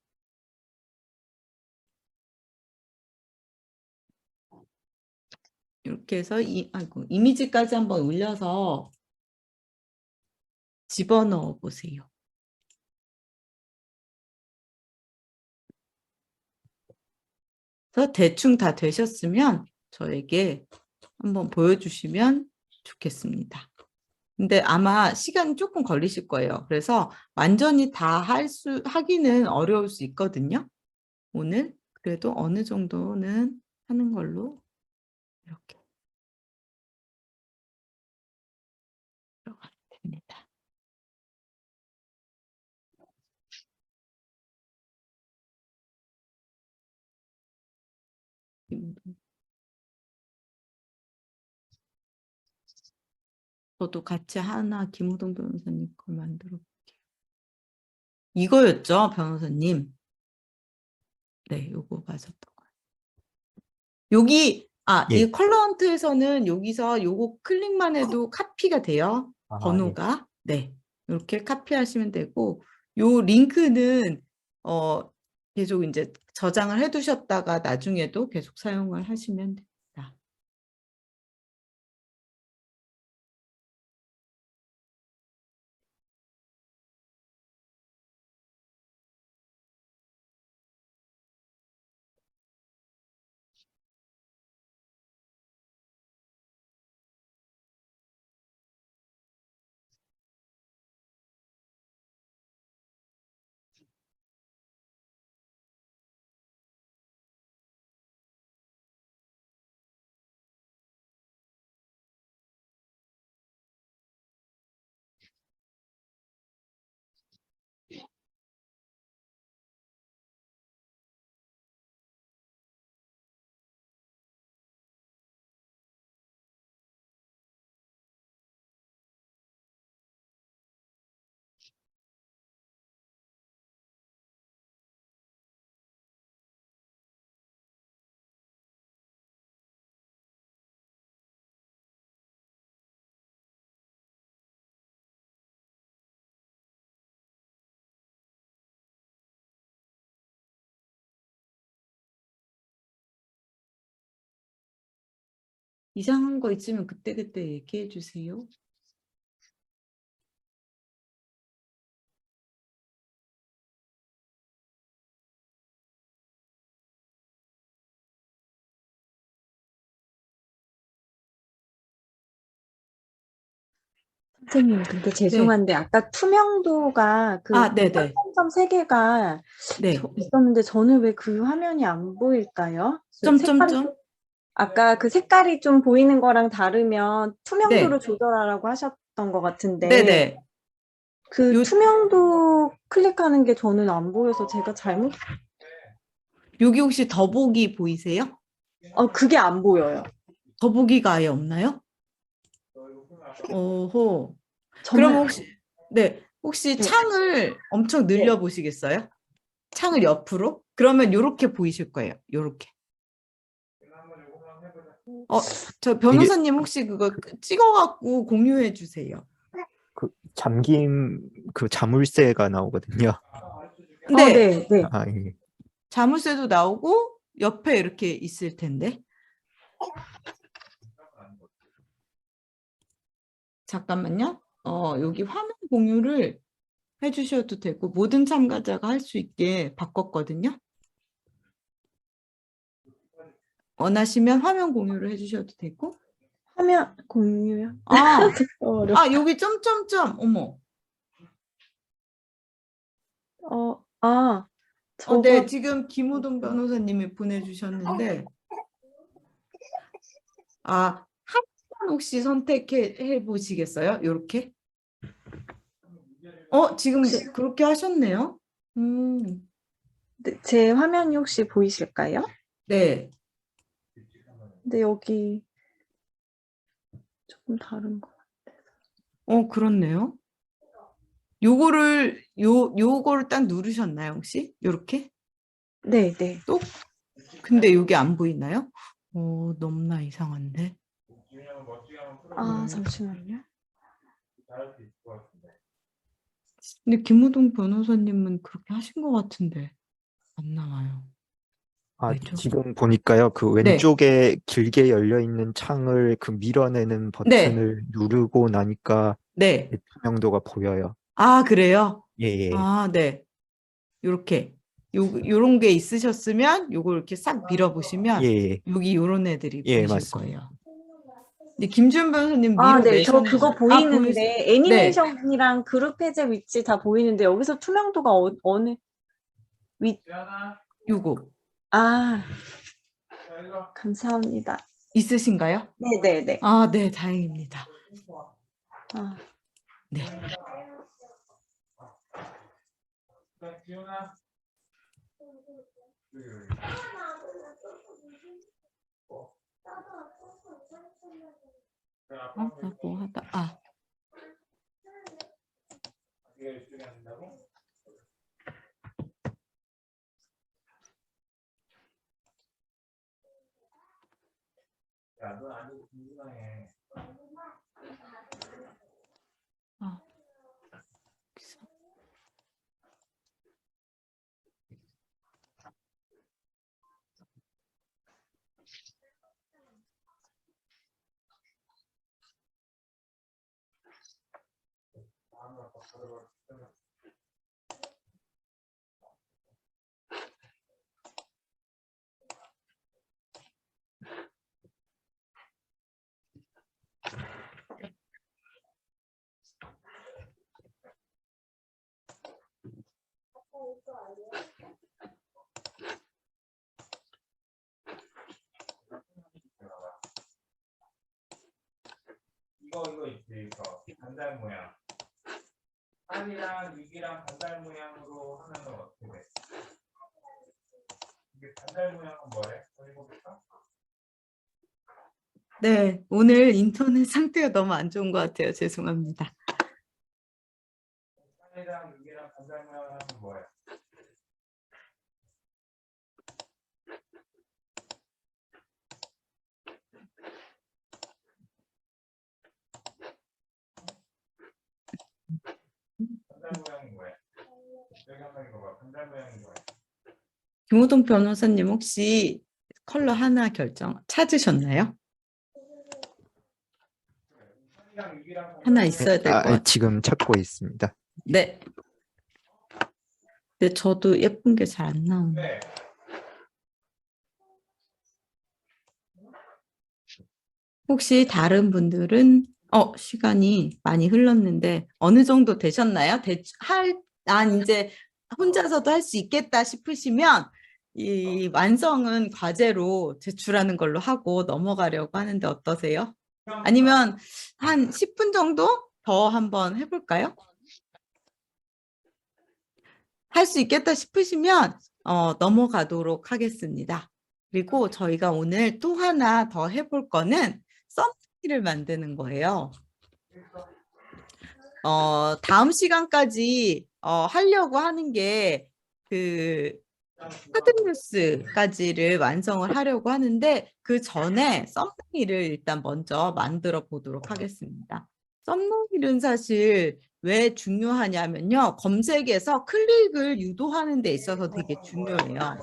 이렇게 해서 이미지까지 한번 올려서 집어넣어 보세요. 그래서 대충 다 되셨으면 저에게 한번 보여주시면 좋겠습니다. 근데 아마 시간이 조금 걸리실 거예요. 그래서 완전히 다 하기는 어려울 수 있거든요. 오늘 그래도 어느 정도는 하는 걸로 이렇게 들어가면 됩니다. 저도 같이 하나 김우동 변호사님 걸 만들어 볼게요. 이거였죠, 변호사님? 네, 요거 맞았던 거예요. 여기 예. 이 컬러헌트에서는 여기서 요거 클릭만 해도 카피가 돼요. 아, 번호가. 네. 이렇게 카피하시면 되고 요 링크는 계속 이제 저장을 해 두셨다가 나중에도 계속 사용을 하시면 됩니다. 이상한 거 있으면 그때그때 얘기해 주세요. 선생님, 근데 죄송한데 아까 투명도가 그 네네. 점점 세 개가 네. 있었는데 저는 왜 그 화면이 안 보일까요? 점점점. 아까 그 색깔이 좀 보이는 거랑 다르면 투명도를 네. 조절하라고 하셨던 것 같은데 네네. 그 요- 투명도 클릭하는 게 저는 안 보여서 제가 잘못 여기 혹시 더보기 보이세요? 그게 안 보여요. 더보기가 아예 없나요? 오호. 정말 그럼 혹시 네. 창을 엄청 늘려 보시겠어요? 창을 옆으로? 그러면 요렇게 보이실 거예요. 요렇게. 저 변호사님 혹시 그거 찍어갖고 공유해 주세요. 그 잠김 그 자물쇠가 나오거든요. 네. 네, 네. 아, 예. 자물쇠도 나오고 옆에 이렇게 있을 텐데. 잠깐만요. 여기 화면 공유를 해주셔도 되고 모든 참가자가 할 수 있게 바꿨거든요. 원하시면 화면 공유를 해주셔도 되고. 화면 공유요? 여기 점점점. 어머. 네, 지금 김우동 변호사님이 보내주셨는데 혹시 선택해 보시겠어요? 이렇게? 지금 그렇게 하셨네요. 네, 제 화면이 혹시 보이실까요? 네. 근데 여기 조금 다른 거. 그렇네요. 요거를 딱 누르셨나요, 혹시? 요렇게? 네, 네. 또? 근데 여기 안 보이나요? 너무나 이상한데. 아, 잠시만요. 근데 김우동 변호사님은 그렇게 하신 것 같은데 안 나와요. 아, 왜죠? 지금 보니까요. 그 네. 왼쪽에 길게 열려 있는 창을 그 밀어내는 버튼을 누르고 나니까 네. 투명도가 보여요. 아, 그래요? 예, 예. 아, 네. 요렇게. 요런 게 있으셨으면 요걸 이렇게 싹 밀어보시면 예, 예. 여기 요런 애들이 예, 보이실 맞습니다. 거예요. 근데 김준 변호사님 아, 네. 저 밀어내셨는데 그거 보이는데 네. 애니메이션이랑 그룹 해제 위치 다 보이는데 여기서 투명도가 어느 요거 아, 감사합니다. 있으신가요? 네, 네, 네. 아, 네, 다행입니다. 아, 네. 뭐 하다. 이거 있지, 이거 반달 모양. 3이랑 6이랑 반달 모양으로 하면 어떻게 돼? 이게 반달 모양은 뭐래? 해볼까? 네, 오늘 인터넷 상태가 너무 안 좋은 것 같아요. 죄송합니다. 3이랑 6이랑 반달 모양을 하면 뭐래? 반달 모양이 뭐야? 여기 한번 읽어봐. 반달 모양이 뭐야? 김호동 변호사님 혹시 컬러 하나 찾으셨나요? 하나 있어야 될 것 같아요. 지금 찾고 있습니다. 네. 근데 저도 예쁜 게 잘 안 나오네요. 네. 혹시 다른 분들은 시간이 많이 흘렀는데 어느 정도 되셨나요? 난 이제 혼자서도 할 수 있겠다 싶으시면 이 완성은 과제로 제출하는 걸로 하고 넘어가려고 하는데 어떠세요? 아니면 한 10분 정도 더 한번 해볼까요? 할 수 있겠다 싶으시면 넘어가도록 하겠습니다. 그리고 저희가 오늘 또 하나 더 해볼 거는 썸네일을 만드는 거예요. 다음 시간까지 하려고 하는 게 그 카드뉴스까지를 완성을 하려고 하는데 그 전에 썸네일을 일단 먼저 만들어 보도록 하겠습니다. 썸네일은 사실 왜 중요하냐면요. 검색에서 클릭을 유도하는 데 있어서 되게 중요해요.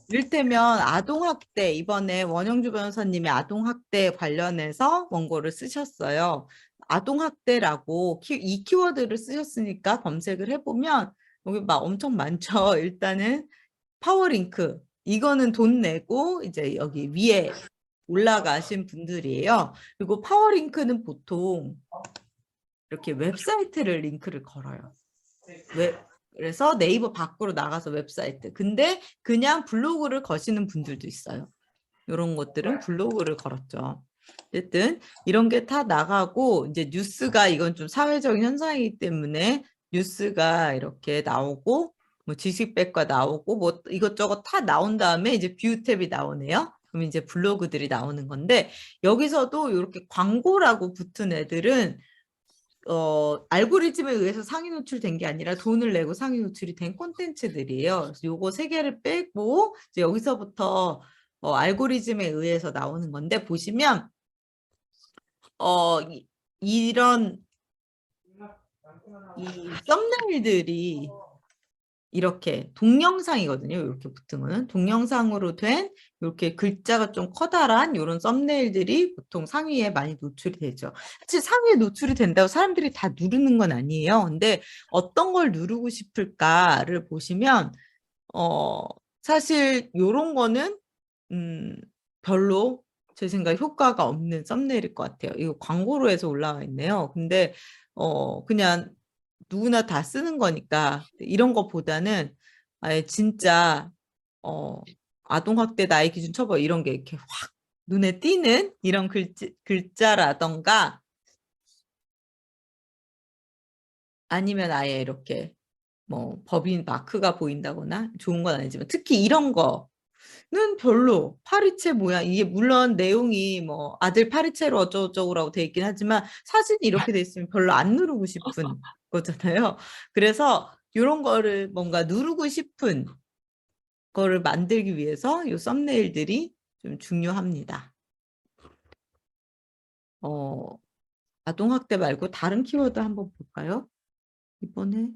이를테면 아동학대, 이번에 원영주 변호사님이 아동학대 관련해서 원고를 쓰셨어요. 아동학대라고 이 키워드를 쓰셨으니까 검색을 해보면 여기 막 엄청 많죠. 일단은 파워링크, 이거는 돈 내고 이제 여기 위에 올라가신 분들이에요. 그리고 파워링크는 보통 이렇게 웹사이트를 링크를 걸어요. 그래서 네이버 밖으로 나가서 웹사이트. 근데 그냥 블로그를 거시는 분들도 있어요. 이런 것들은 블로그를 걸었죠. 어쨌든 이런 게 다 나가고 이제 뉴스가 이건 좀 사회적인 현상이기 때문에 뉴스가 이렇게 나오고 뭐 지식백과 나오고 뭐 이것저것 다 나온 다음에 이제 뷰 탭이 나오네요. 그럼 이제 블로그들이 나오는 건데 여기서도 이렇게 광고라고 붙은 애들은 알고리즘에 의해서 상위 노출된 게 아니라 돈을 내고 상위 노출이 된 콘텐츠들이에요. 그래서 요거 세 개를 빼고 이제 여기서부터 알고리즘에 의해서 나오는 건데 보시면 이런 이 썸네일들이 이렇게 동영상이거든요. 이렇게 붙은 거는 동영상으로 된 이렇게 글자가 좀 커다란 이런 썸네일들이 보통 상위에 많이 노출이 되죠. 사실 상위에 노출이 된다고 사람들이 다 누르는 건 아니에요. 근데 어떤 걸 누르고 싶을까를 보시면 사실 이런 거는 별로 제 생각에 효과가 없는 썸네일일 것 같아요. 이거 광고로 해서 올라와 있네요. 근데 그냥 누구나 다 쓰는 거니까 이런 거보다는 아예 진짜 아동학대 나이 기준 처벌 이런 게 이렇게 확 눈에 띄는 이런 글자라던가 아니면 아예 이렇게 뭐 법인 마크가 보인다거나 좋은 건 아니지만 특히 이런 거는 별로 파리채 모양 이게 물론 내용이 뭐 아들 파리채로 어쩌고저쩌고라고 돼 있긴 하지만 사진이 이렇게 돼 있으면 별로 안 누르고 싶은 거잖아요. 그래서 이런 거를 뭔가 누르고 싶은 거를 만들기 위해서 이 썸네일들이 좀 중요합니다. 아동학대 말고 다른 키워드 한번 볼까요? 이번에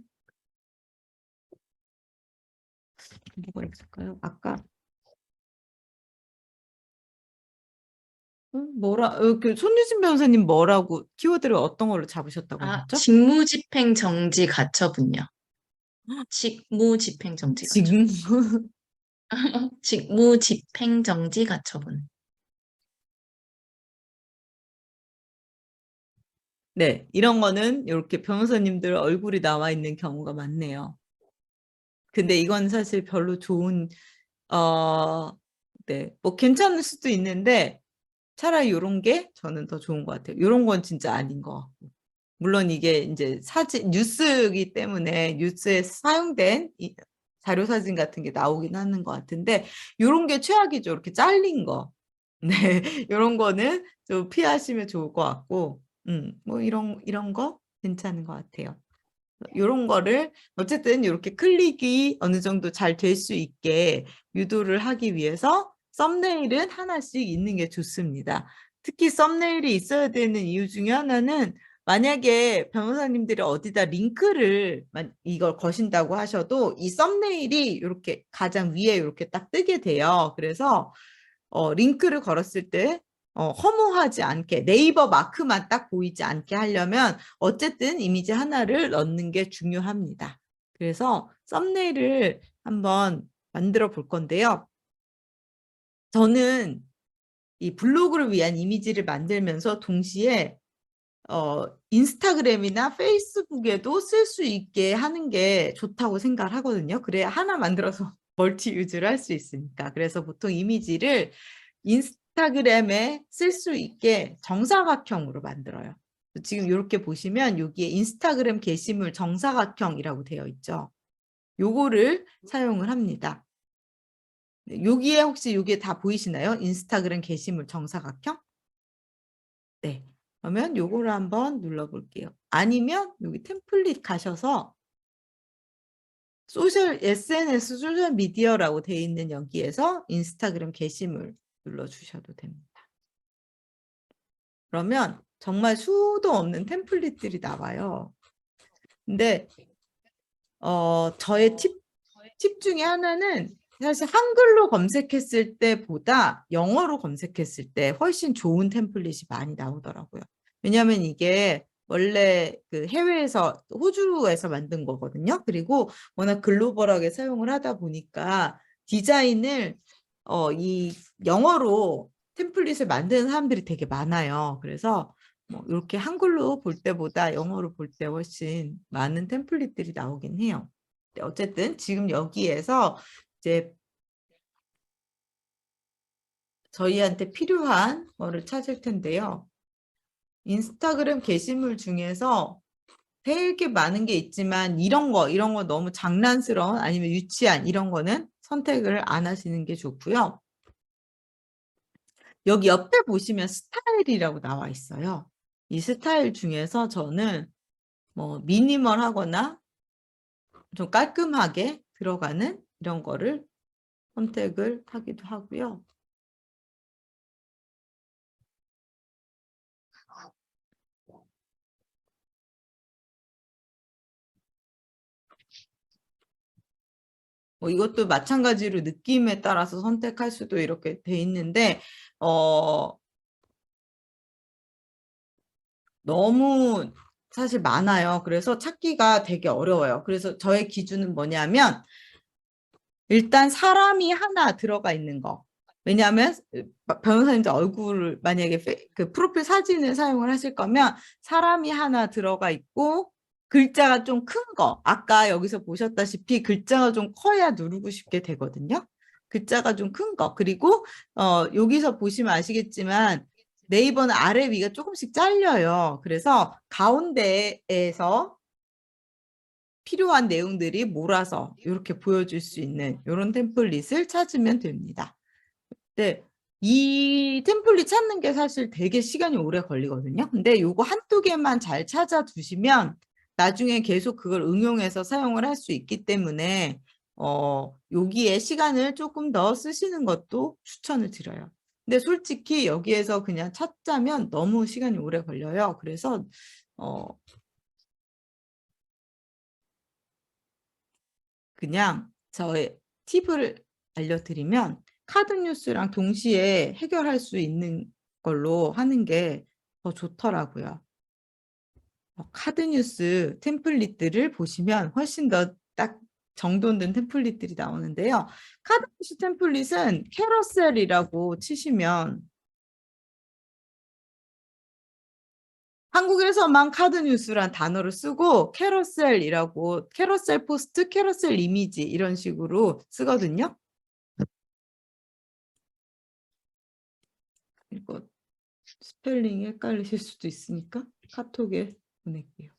뭐가 있을까요? 아까 그 손유진 변호사님 뭐라고 키워드를 어떤 걸로 잡으셨다고 하셨죠? 직무집행정지 가처분요. 직무집행정지 가처분. 지금 직무집행정지 가처분. 네, 이런 거는 이렇게 변호사님들 얼굴이 나와 있는 경우가 많네요. 근데 이건 사실 별로 좋은 네, 뭐 괜찮을 수도 있는데 차라리 이런 게 저는 더 좋은 것 같아요. 이런 건 진짜 아닌 것 같고. 물론 이게 이제 뉴스이기 때문에 뉴스에 사용된 자료 사진 같은 게 나오긴 하는 것 같은데 이런 게 최악이죠. 이렇게 잘린 거. 네, 이런 거는 좀 피하시면 좋을 것 같고, 뭐 이런 거 괜찮은 것 같아요. 이런 거를 어쨌든 이렇게 클릭이 어느 정도 잘 될 수 있게 유도를 하기 위해서 썸네일은 하나씩 있는 게 좋습니다. 특히 썸네일이 있어야 되는 이유 중에 하나는 만약에 변호사님들이 어디다 링크를 이걸 거신다고 하셔도 이 썸네일이 이렇게 가장 위에 이렇게 딱 뜨게 돼요. 그래서 링크를 걸었을 때 허무하지 않게 네이버 마크만 딱 보이지 않게 하려면 어쨌든 이미지 하나를 넣는 게 중요합니다. 그래서 썸네일을 한번 만들어 볼 건데요. 저는 이 블로그를 위한 이미지를 만들면서 동시에 인스타그램이나 페이스북에도 쓸 수 있게 하는 게 좋다고 생각을 하거든요. 그래야 하나 만들어서 멀티 유즈를 할 수 있으니까. 그래서 보통 이미지를 인스타그램에 쓸 수 있게 정사각형으로 만들어요. 지금 이렇게 보시면 여기에 인스타그램 게시물 정사각형이라고 되어 있죠. 요거를 사용을 합니다. 여기에 혹시 이게 다 보이시나요? 인스타그램 게시물 정사각형? 네. 그러면 요거를 한번 눌러볼게요. 아니면 여기 템플릿 가셔서 SNS 소셜미디어라고 되어 있는 여기에서 인스타그램 게시물 눌러주셔도 됩니다. 그러면 정말 수도 없는 템플릿들이 나와요. 근데 저의 팁 중에 하나는 사실 한글로 검색했을 때보다 영어로 검색했을 때 훨씬 좋은 템플릿이 많이 나오더라고요. 왜냐하면 이게 원래 그 해외에서 호주에서 만든 거거든요. 그리고 워낙 글로벌하게 사용을 하다 보니까 디자인을 이 영어로 템플릿을 만드는 사람들이 되게 많아요. 그래서 뭐 이렇게 한글로 볼 때보다 영어로 볼 때 훨씬 많은 템플릿들이 나오긴 해요. 어쨌든 지금 여기에서 이제 저희한테 필요한 거를 찾을 텐데요. 인스타그램 게시물 중에서 되게 많은 게 있지만 이런 거 너무 장난스러운 아니면 유치한 이런 거는 선택을 안 하시는 게 좋고요. 여기 옆에 보시면 스타일이라고 나와 있어요. 이 스타일 중에서 저는 뭐 미니멀하거나 좀 깔끔하게 들어가는 이런 거를 선택을 하기도 하고요. 이것도 마찬가지로 느낌에 따라서 선택할 수도 이렇게 돼 있는데 너무 사실 많아요. 그래서 찾기가 되게 어려워요. 그래서 저의 기준은 뭐냐면 일단 사람이 하나 들어가 있는 거. 왜냐하면 변호사님들 얼굴을 만약에 그 프로필 사진을 사용을 하실 거면 사람이 하나 들어가 있고 글자가 좀 큰 거. 아까 여기서 보셨다시피 글자가 좀 커야 누르고 싶게 되거든요. 글자가 좀 큰 거. 그리고 여기서 보시면 아시겠지만 네이버는 아래 위가 조금씩 잘려요. 그래서 가운데에서 필요한 내용들이 몰아서 이렇게 보여줄 수 있는 이런 템플릿을 찾으면 됩니다. 네, 이 템플릿 찾는 게 사실 되게 시간이 오래 걸리거든요. 근데 요거 한두 개만 잘 찾아두시면 나중에 계속 그걸 응용해서 사용을 할 수 있기 때문에 여기에 시간을 조금 더 쓰시는 것도 추천을 드려요. 근데 솔직히 여기에서 그냥 찾자면 너무 시간이 오래 걸려요. 그래서 그냥 저의 팁을 알려드리면 카드 뉴스랑 동시에 해결할 수 있는 걸로 하는 게 더 좋더라고요. 카드 뉴스 템플릿들을 보시면 훨씬 더 딱 정돈된 템플릿들이 나오는데요. 카드 뉴스 템플릿은 캐러셀이라고 치시면 한국에서만 카드 뉴스란 단어를 쓰고 캐러셀이라고 캐러셀 포스트, 캐러셀 이미지 이런 식으로 쓰거든요. 이거 스펠링이 헷갈리실 수도 있으니까 카톡에 보낼게요.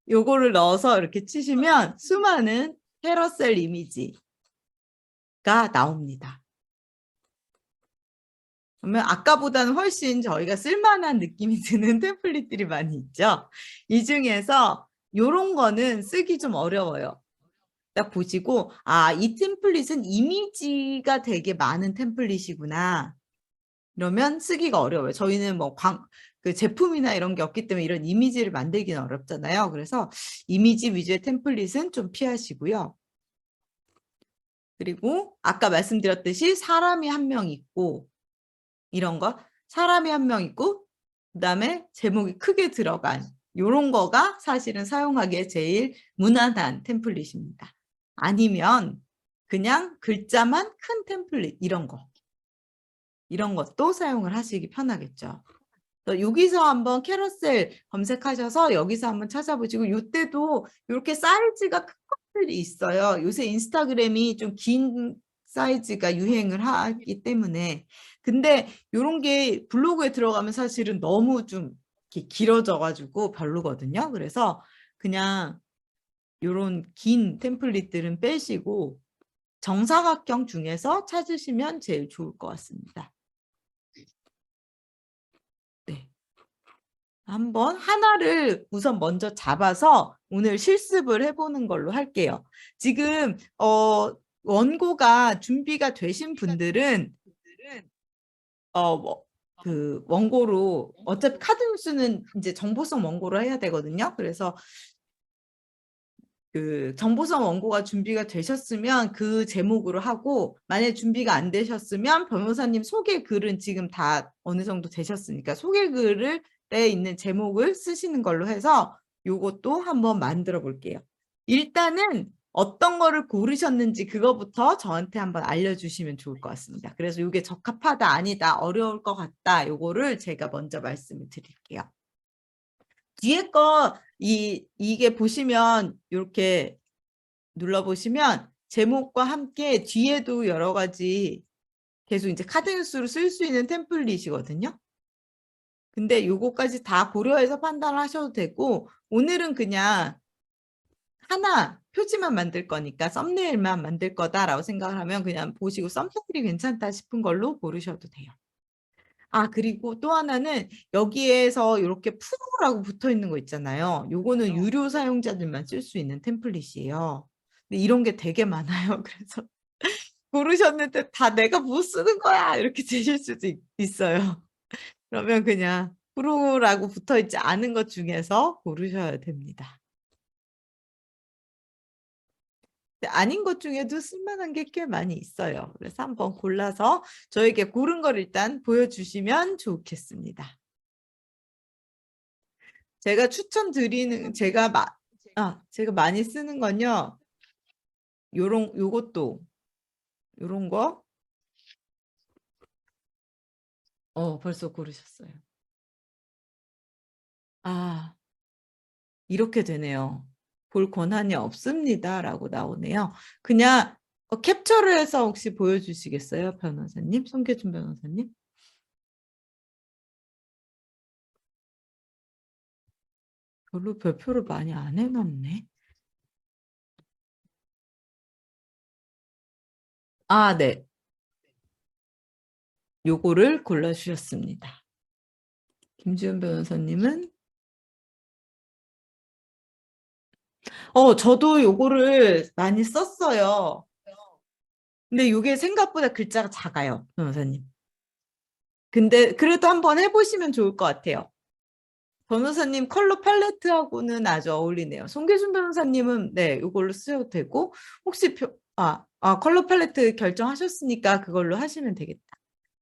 요거를 넣어서 이렇게 치시면 수많은 캐러셀 이미지가 나옵니다. 그러면 아까보다는 훨씬 저희가 쓸만한 느낌이 드는 템플릿들이 많이 있죠. 이 중에서 요런 거는 쓰기 좀 어려워요. 딱 보시고 이 템플릿은 이미지가 되게 많은 템플릿이구나. 이러면 쓰기가 어려워요. 저희는 뭐 그 제품이나 이런 게 없기 때문에 이런 이미지를 만들기는 어렵잖아요. 그래서 이미지 위주의 템플릿은 좀 피하시고요. 그리고 아까 말씀드렸듯이 사람이 한 명 있고 이런 거 사람이 한 명 있고 그다음에 제목이 크게 들어간 이런 거가 사실은 사용하기에 제일 무난한 템플릿입니다. 아니면 그냥 글자만 큰 템플릿 이런 것도 사용을 하시기 편하겠죠. 여기서 한번 캐러셀 검색하셔서 여기서 한번 찾아보시고 이때도 이렇게 사이즈가 큰 것들이 있어요. 요새 인스타그램이 좀 긴 사이즈가 유행을 하기 때문에 근데 이런 게 블로그에 들어가면 사실은 너무 좀 길어져 가지고 별로거든요. 그래서 그냥 이런 긴 템플릿들은 빼시고 정사각형 중에서 찾으시면 제일 좋을 것 같습니다. 한번 하나를 우선 먼저 잡아서 오늘 실습을 해보는 걸로 할게요. 지금 원고가 준비가 되신 분들은 그 원고로 어차피 카드 뉴스는 이제 정보성 원고로 해야 되거든요. 그래서 그 정보성 원고가 준비가 되셨으면 그 제목으로 하고 만약에 준비가 안 되셨으면 변호사님 소개 글은 지금 다 어느 정도 되셨으니까 소개 글을 에 있는 제목을 쓰시는 걸로 해서 요것도 한번 만들어 볼게요. 일단은 어떤 거를 고르셨는지 그거부터 저한테 한번 알려주시면 좋을 것 같습니다. 그래서 이게 적합하다 아니다 어려울 것 같다 요거를 제가 먼저 말씀을 드릴게요. 뒤에 거 이게 보시면 이렇게 눌러보시면 제목과 함께 뒤에도 여러 가지 계속 이제 카드 뉴스로 쓸 수 있는 템플릿이거든요. 근데 요거까지 다 고려해서 판단을 하셔도 되고, 오늘은 그냥 하나 표지만 만들 거니까 썸네일만 만들 거다라고 생각을 하면 그냥 보시고 썸네일이 괜찮다 싶은 걸로 고르셔도 돼요. 아, 그리고 또 하나는 여기에서 이렇게 프로라고 붙어 있는 거 있잖아요. 요거는 유료 사용자들만 쓸 수 있는 템플릿이에요. 근데 이런 게 되게 많아요. 그래서 고르셨는데 다 내가 못 쓰는 거야 이렇게 되실 수도 있어요. 그러면 그냥 프로라고 붙어 있지 않은 것 중에서 고르셔야 됩니다. 근데 아닌 것 중에도 쓸만한 게 꽤 많이 있어요. 그래서 한번 골라서 저에게 고른 걸 일단 보여주시면 좋겠습니다. 제가 추천드리는, 제가 많이 쓰는 건요. 요것도, 요런 거. 벌써 고르셨어요. 아, 이렇게 되네요. 볼 권한이 없습니다라고 나오네요. 그냥 캡처를 해서 혹시 보여주시겠어요, 변호사님? 손계준 변호사님? 별로 별표를 많이 안 해놨네. 아, 네. 요거를 골라주셨습니다. 김지훈 변호사님은 저도 요거를 많이 썼어요. 근데 요게 생각보다 글자가 작아요, 변호사님. 근데 그래도 한번 해보시면 좋을 것 같아요. 변호사님 컬러 팔레트하고는 아주 어울리네요. 송계준 변호사님은 네, 이걸로 쓰셔도 되고, 혹시 컬러 팔레트 결정하셨으니까 그걸로 하시면 되겠다.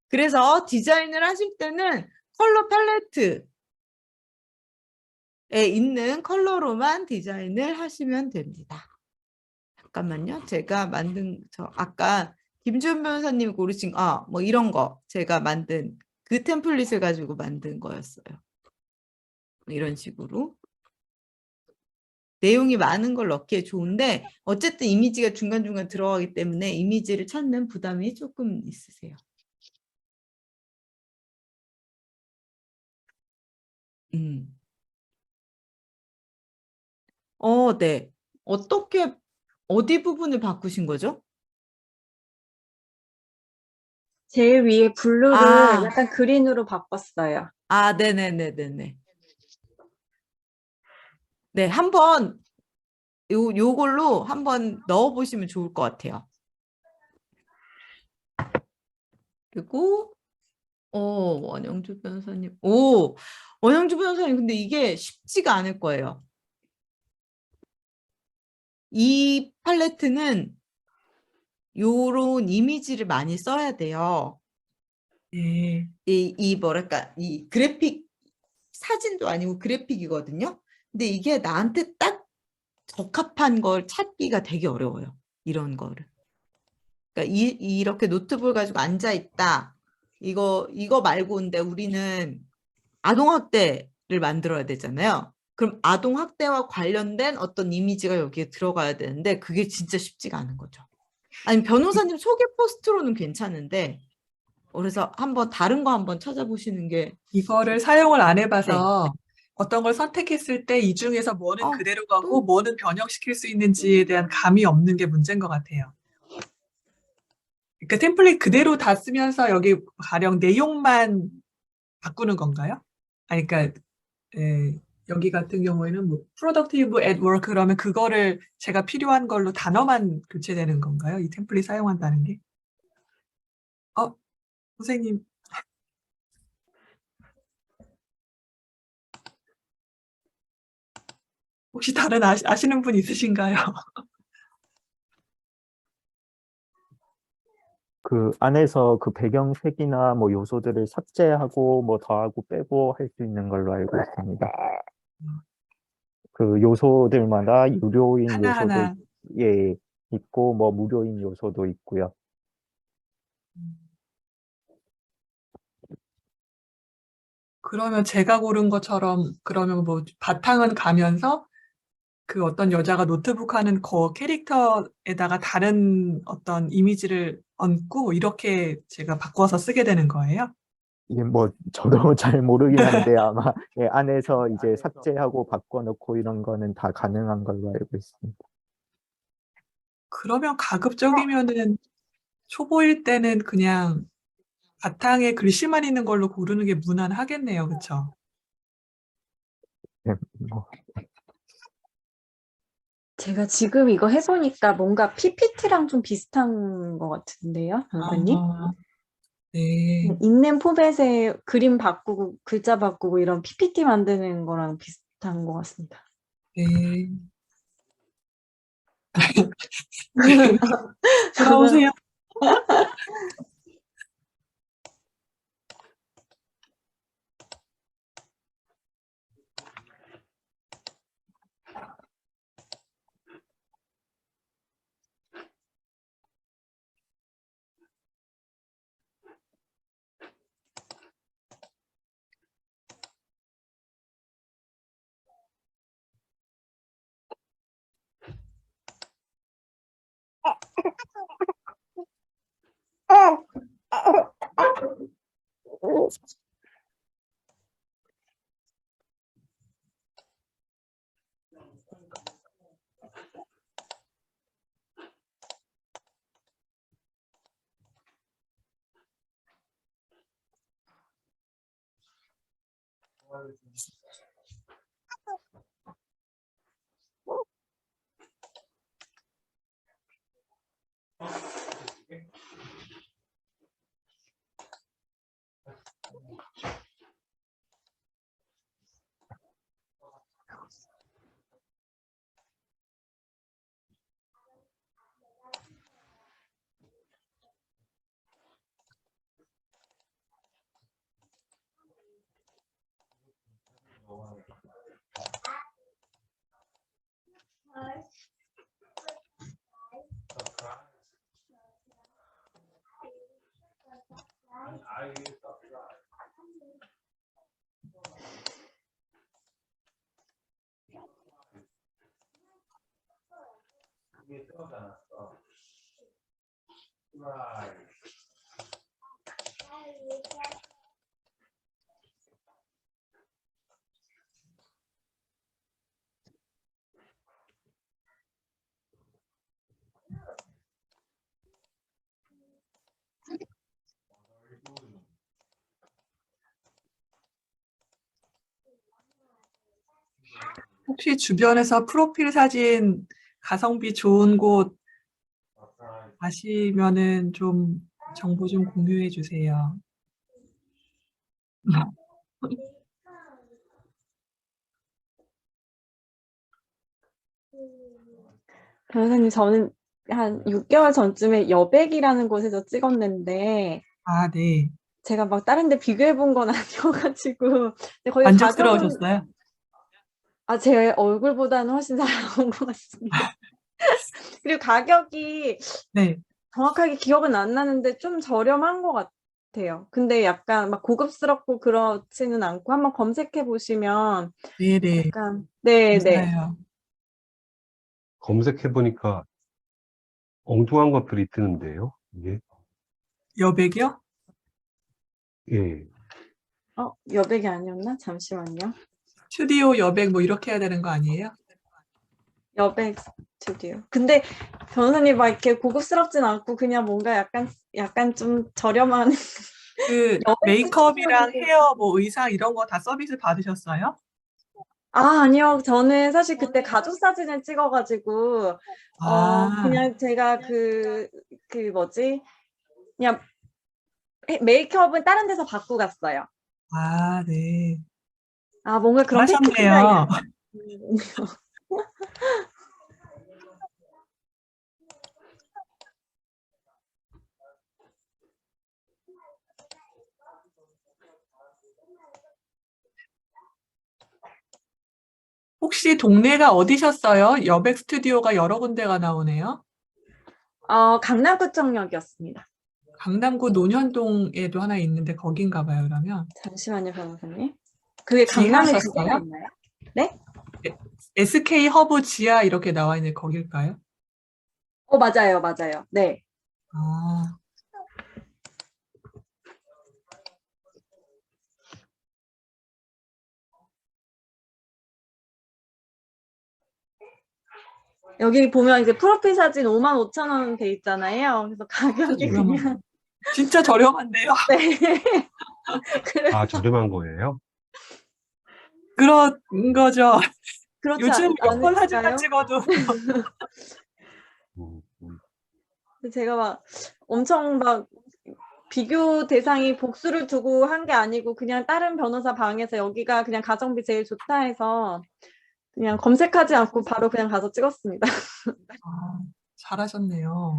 그래서 디자인을 하실 때는 컬러 팔레트에 있는 컬러로만 디자인을 하시면 됩니다. 잠깐만요. 제가 만든 아까 김지훈 변호사님 고르신 뭐 이런 거 제가 만든 그 템플릿을 가지고 만든 거였어요. 이런 식으로 내용이 많은 걸 넣기에 좋은데 어쨌든 이미지가 중간중간 들어가기 때문에 이미지를 찾는 부담이 조금 있으세요. 네. 어디 부분을 바꾸신 거죠? 제일 위에 블루를 아. 약간 그린으로 바꿨어요. 네네네네네. 네, 한번 요걸로 한번 넣어보시면 좋을 것 같아요. 그리고 원영주 변호사님. 원영주 변호사님, 근데 이게 쉽지가 않을 거예요. 이 팔레트는 요런 이미지를 많이 써야 돼요. 예. 뭐랄까, 이 그래픽, 사진도 아니고 그래픽이거든요. 근데 이게 나한테 딱 적합한 걸 찾기가 되게 어려워요. 이런 거를. 그러니까 이렇게 노트북을 가지고 앉아 있다. 이거 말고 근데 우리는 아동학대를 만들어야 되잖아요. 그럼 아동학대와 관련된 어떤 이미지가 여기에 들어가야 되는데 그게 진짜 쉽지가 않은 거죠. 아니 변호사님 소개 포스트로는 괜찮은데 그래서 다른 거 한번 찾아보시는 게 이거를 사용을 안 해봐서 어떤 걸 선택했을 때 이 중에서 뭐는 그대로 가고 뭐는 변형시킬 수 있는지에 대한 감이 없는 게 문제인 것 같아요. 그러니까 템플릿 그대로 다 쓰면서 여기 가령 내용만 바꾸는 건가요? 아니, 그러니까 여기 같은 경우에는 뭐 productive at work 그러면 그거를 제가 필요한 걸로 단어만 교체되는 건가요? 이 템플릿 사용한다는 게? 선생님. 혹시 다른 아시는 분 있으신가요? 그 안에서 그 배경색이나 뭐 요소들을 삭제하고 뭐 더하고 빼고 할 수 있는 걸로 알고 있습니다. 그 요소들마다 유료인 하나하나. 요소도 있고 뭐 무료인 요소도 있고요. 그러면 제가 고른 것처럼 그러면 뭐 바탕은 가면서 그 어떤 여자가 노트북 하는 그 캐릭터에다가 다른 어떤 이미지를 얹고 이렇게 제가 바꿔서 쓰게 되는 거예요? 이게 뭐 저도 잘 모르긴 한데 아마 예, 안에서 이제 삭제하고 바꿔놓고 이런 거는 다 가능한 걸로 알고 있습니다. 그러면 가급적이면은 초보일 때는 그냥 바탕에 글씨만 있는 걸로 고르는 게 무난하겠네요. 그쵸? 예, 뭐 제가 지금 이거 해보니까 뭔가 PPT랑 좀 비슷한 것 같은데요, 변호사님? 아, 네. 있는 포맷에 그림 바꾸고 글자 바꾸고 이런 PPT 만드는 거랑 비슷한 것 같습니다. 네. 돌아오세요. 혹시 주변에서 프로필 사진 가성비 좋은 곳 아시면은 좀 정보 좀 공유해 주세요. 변호사님, 저는 한 6개월 전쯤에 여백이라는 곳에서 찍었는데 아, 네. 제가 막 다른 데 비교해 본 건 아니어가지고 근데 거기 가격은 만족스러우셨어요? 제 얼굴보다는 훨씬 잘 나온 것 같습니다. 그리고 가격이 네. 정확하게 기억은 안 나는데 좀 저렴한 것 같아요. 근데 약간 막 고급스럽고 그렇지는 않고 한번 검색해 보시면 네네. 약간 네. 감사해요. 검색해보니까 엉뚱한 것들이 뜨는데요. 이게, 여백이요? 예. 여백이 아니었나? 잠시만요. 스튜디오 여백 뭐 이렇게 해야 되는 거 아니에요? 여백 스튜디오. 근데 변호사님 막 이렇게 고급스럽진 않고 그냥 뭔가 약간 좀 저렴한 그 여백 메이크업이랑 스튜디오인데. 헤어 뭐 의상 이런 거 다 서비스 받으셨어요? 아니요. 저는 사실 그때 가족 사진을 찍어가지고 아, 그냥 제가 뭐지? 그냥 메이크업은 다른 데서 받고 갔어요. 아, 네. 뭔가 그런 패키지가 잘하셨네요. 혹시 동네가 어디셨어요? 여백 스튜디오가 여러 군데가 나오네요. 강남구청역이었습니다. 강남구 논현동에도 하나 있는데 거긴가 봐요, 그러면. 잠시만요, 변호사님. 그게 D 강남에 두 개나 하셨어요? 있나요? 네? SK 허브 지하 이렇게 나와 있는 거길까요? 맞아요, 맞아요. 네. 아, 여기 보면 이제 프로필 사진 55,000원 돼 있잖아요. 그래서 가격이 저렴하네. 그냥 진짜 저렴한데요. 네. 그래 아, 저렴한 거예요? 그런 거죠. 그렇지 요즘 여권 사진만 않을까요? 찍어도 음, 음. 제가 막 엄청 막 비교 대상이 복수를 두고 한 게 아니고 그냥 다른 변호사 방에서 여기가 그냥 가성비 제일 좋다 해서 그냥 검색하지 않고 바로 그냥 가서 찍었습니다. 아, 잘하셨네요.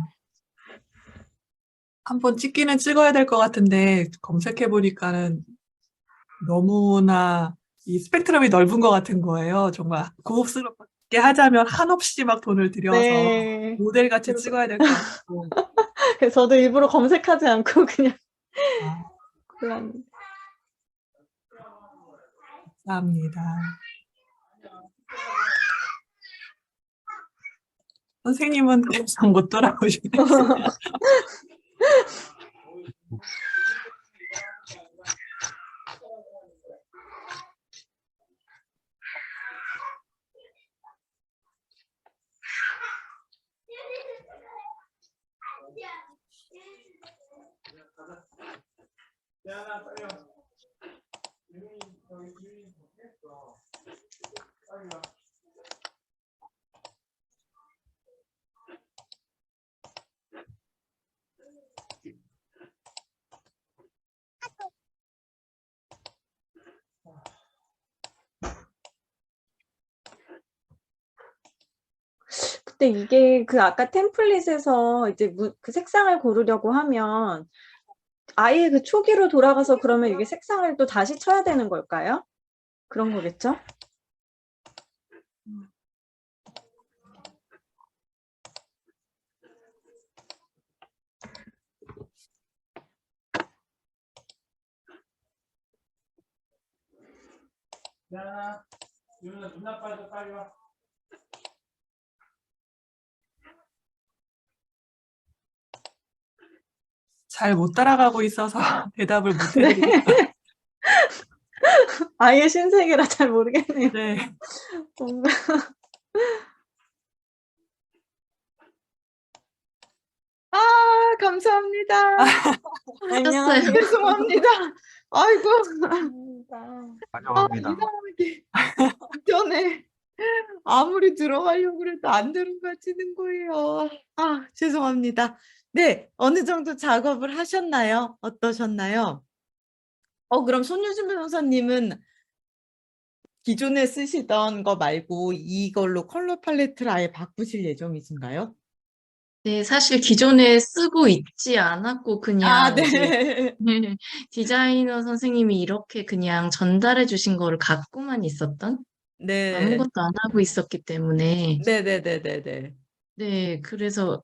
한번 찍기는 찍어야 될 것 같은데 검색해 보니까는 너무나 이 스펙트럼이 넓은 것 같은 거예요. 정말 고급스럽게 하자면 한없이 막 돈을 들여서 네. 모델같이 그래서- 찍어야 될 것 같고. 그래서 저도 일부러 검색하지 않고 그냥 아, 골랐는데. 감사합니다. 선생님은 계속 못 돌아오시네요. 야, 빨리 와. 유민이, 저기 유민이 좋겠어. 빨리 와. 근데 이게 그 아까 템플릿에서 이제 그 색상을 고르려고 하면 아예 그 초기로 돌아가서 그러면 이게 색상을 또 다시 쳐야 되는 걸까요? 그런 거겠죠? 야, 유민아 눈 나빠져 빨리 와. 잘 못 따라가고 있어서 대답을 못 해드리겠어요. 아예 신세계라 잘 모르겠네요. 네. 뭔가 아, 감사합니다. 안녕하세요. 죄송합니다. 아이고, 환영합니다. 이상하게 전에 아무리 들어가려고 그래도 안 들어가지는 거예요. 아, 죄송합니다. 네, 어느 정도 작업을 하셨나요? 어떠셨나요? 그럼 손유진 변호사님은 기존에 쓰시던 거 말고 이걸로 컬러 팔레트를 아예 바꾸실 예정이신가요? 네, 사실 기존에 쓰고 있지 않았고 아, 그냥 이제 네. 디자이너 선생님이 이렇게 그냥 전달해 주신 거를 갖고만 있었던 네. 아무것도 안 하고 있었기 때문에 네네네네네. 네, 그래서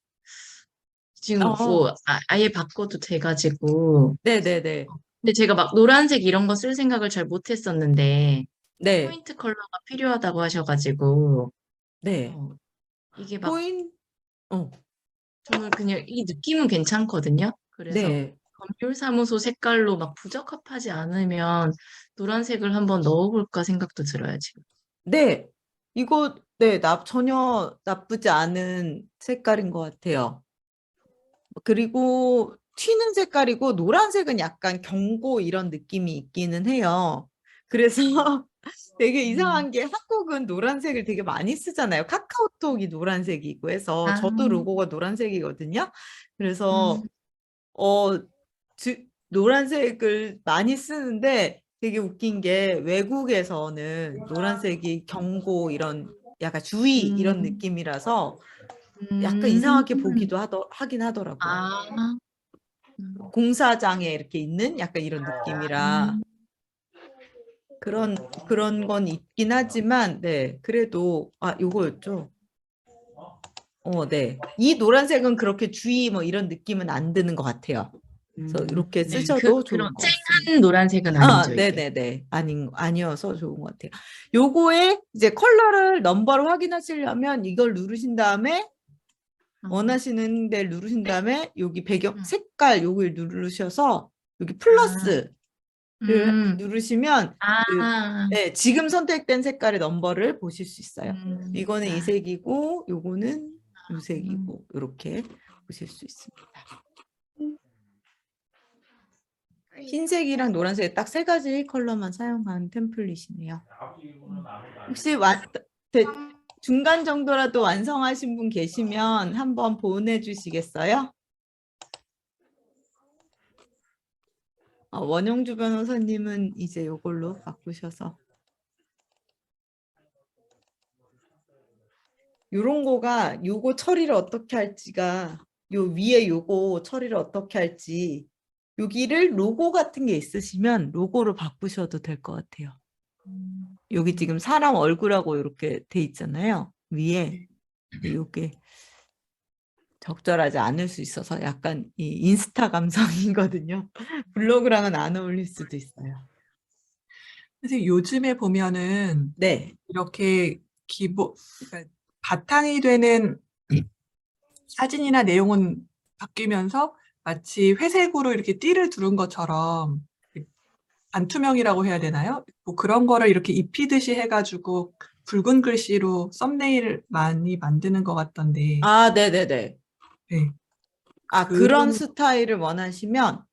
지금 어, 뭐 아예 바꿔도 돼가지고 네네네. 근데 제가 막 노란색 이런 거 쓸 생각을 잘 못했었는데 네. 포인트 컬러가 필요하다고 하셔가지고 네. 이게 막 포인, 어, 저는 그냥 이 느낌은 괜찮거든요. 그래서 네. 법률사무소 색깔로 막 부적합하지 않으면 노란색을 한번 넣어볼까 생각도 들어요, 지금. 네. 이거, 네, 전혀 나쁘지 않은 색깔인 것 같아요. 그리고 튀는 색깔이고 노란색은 약간 경고 이런 느낌이 있기는 해요. 그래서 되게 이상한 게 한국은 노란색을 되게 많이 쓰잖아요. 카카오톡이 노란색이고 해서 아, 저도 로고가 노란색이거든요. 그래서 음, 노란색을 많이 쓰는데 되게 웃긴 게 외국에서는 노란색이 경고 이런 약간 주의 이런 음, 느낌이라서 약간 음, 이상하게 하긴 하더라고요. 아, 공사장에 이렇게 있는 약간 이런 느낌이라 그런 건 있긴 하지만 네 그래도 요거였죠. 네. 이 노란색은 그렇게 주의 뭐 이런 느낌은 안 드는 것 같아요. 그래서 이렇게 네, 쓰셔도 좋을 그런 것 같습니다. 쨍한 노란색은 아, 아니죠, 이게. 네네네. 아니어서 좋은 것 같아요. 요거에 이제 컬러를, 넘버를 확인하시려면 이걸 누르신 다음에 원하시는 데를 누르신 다음에 여기 배경 색깔 요걸 누르셔서 여기 플러스를 누르시면 네, 지금 선택된 색깔의 넘버를 보실 수 있어요. 이거는 이 색이고 요거는 이 색이고 이렇게 보실 수 있습니다. 흰색이랑 노란색 딱 세 가지 컬러만 사용한 템플릿이네요. 혹시 중간 정도라도 완성하신 분 계시면 한번 보내주시겠어요? 원영주 변호사님은 이제 이걸로 바꾸셔서 요런 거가 요거 처리를 어떻게 할지가 요 위에 요거 처리를 어떻게 할지 여기를 로고 같은 게 있으시면 로고로 바꾸셔도 될 것 같아요. 여기 지금 사람 얼굴하고 이렇게 돼 있잖아요. 위에 요게 적절하지 않을 수 있어서 약간 이 인스타 감성이거든요. 블로그랑은 안 어울릴 수도 있어요. 선생님, 요즘에 보면은 네. 이렇게 그러니까 바탕이 되는 사진이나 내용은 바뀌면서 마치 회색으로 이렇게 띠를 두른 것처럼 반투명이라고 해야 되나요? 뭐 그런 거를 이렇게 입히듯이 해가지고 붉은 글씨로 썸네일을 많이 만드는 것 같던데. 아, 네네네. 네. 그런 스타일을 원하시면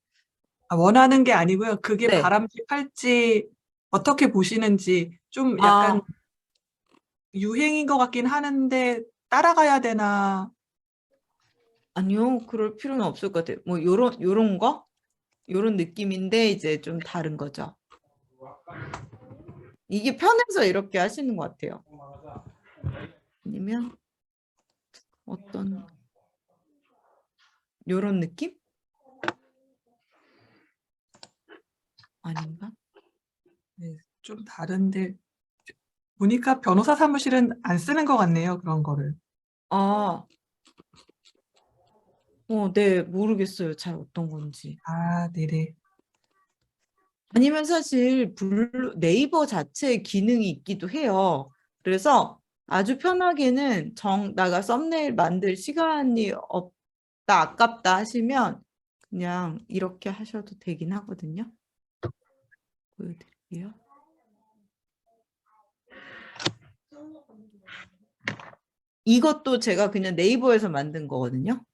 원하는 게 아니고요. 그게 네. 바람직할지 어떻게 보시는지 좀 약간 유행인 것 같긴 하는데 따라가야 되나? 아니요, 그럴 필요는 없을 것 같아요. 뭐 요런 거? 요런 느낌인데 이제 좀 다른 거죠. 이게 편해서 이렇게 하시는 것 같아요. 아니면 어떤 요런 느낌? 아닌가? 네, 좀 다른데 보니까 변호사 사무실은 안 쓰는 것 같네요. 그런 거를. 네, 모르겠어요. 잘 어떤 건지. 아, 네네. 아니면 사실 네이버 자체에 기능이 있기도 해요. 그래서 아주 편하게는 나가 썸네일 만들 시간이 없다, 아깝다 하시면 그냥 이렇게 하셔도 되긴 하거든요. 보여드릴게요. 이것도 제가 그냥 네이버에서 만든 거거든요.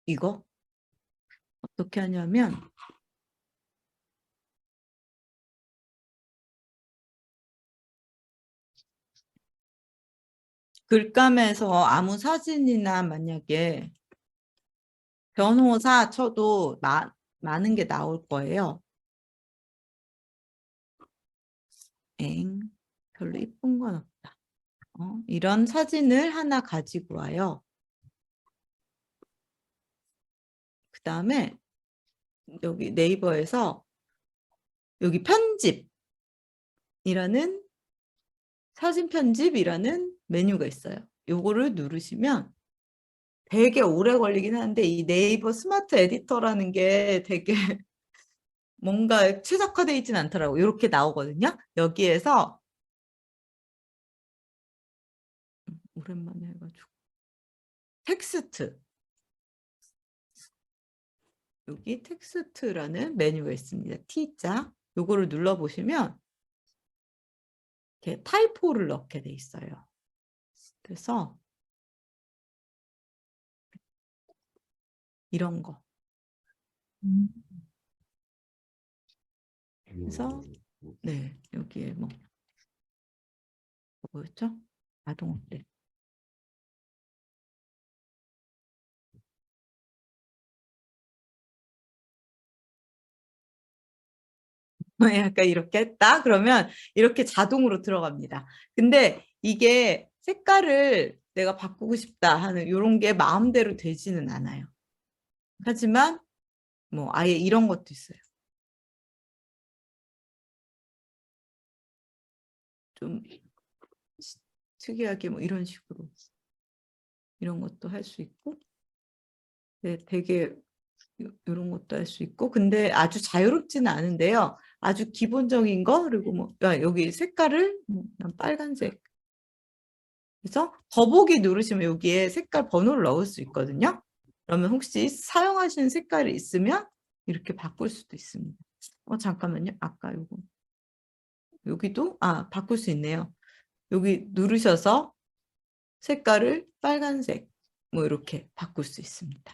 이거 어떻게 하냐면 글감에서 아무 사진이나 만약에 변호사 쳐도 많은 게 나올 거예요. 별로 이쁜 건 없다. 이런 사진을 하나 가지고 와요. 그 다음에 여기 네이버에서 여기 편집이라는 사진 편집이라는 메뉴가 있어요. 요거를 누르시면 되게 오래 걸리긴 하는데 이 네이버 스마트 에디터라는 게 되게 뭔가 최적화되어 있진 않더라고요. 이렇게 나오거든요. 여기에서 오랜만에 해가지고 텍스트 여기 텍스트라는 메뉴가 있습니다. T자 요거를 눌러보시면 이렇게 타이포를 넣게 돼 있어요. 그래서 이런 거. 그래서 네 여기에 뭐였죠? 아동 학대. 약간 이렇게 했다 그러면 이렇게 자동으로 들어갑니다. 근데 이게 색깔을 내가 바꾸고 싶다 하는 이런 게 마음대로 되지는 않아요. 하지만 뭐 아예 이런 것도 있어요. 좀 특이하게 뭐 이런 식으로 이런 것도 할 수 있고 네, 되게 이런 것도 할 수 있고 근데 아주 자유롭지는 않은데요. 아주 기본적인 거 그리고 뭐 여기 색깔을 난 빨간색 그래서 더보기 누르시면 여기에 색깔 번호를 넣을 수 있거든요. 그러면 혹시 사용하시는 색깔이 있으면 이렇게 바꿀 수도 있습니다. 잠깐만요. 아까 요거 여기도 바꿀 수 있네요. 여기 누르셔서 색깔을 빨간색 뭐 이렇게 바꿀 수 있습니다.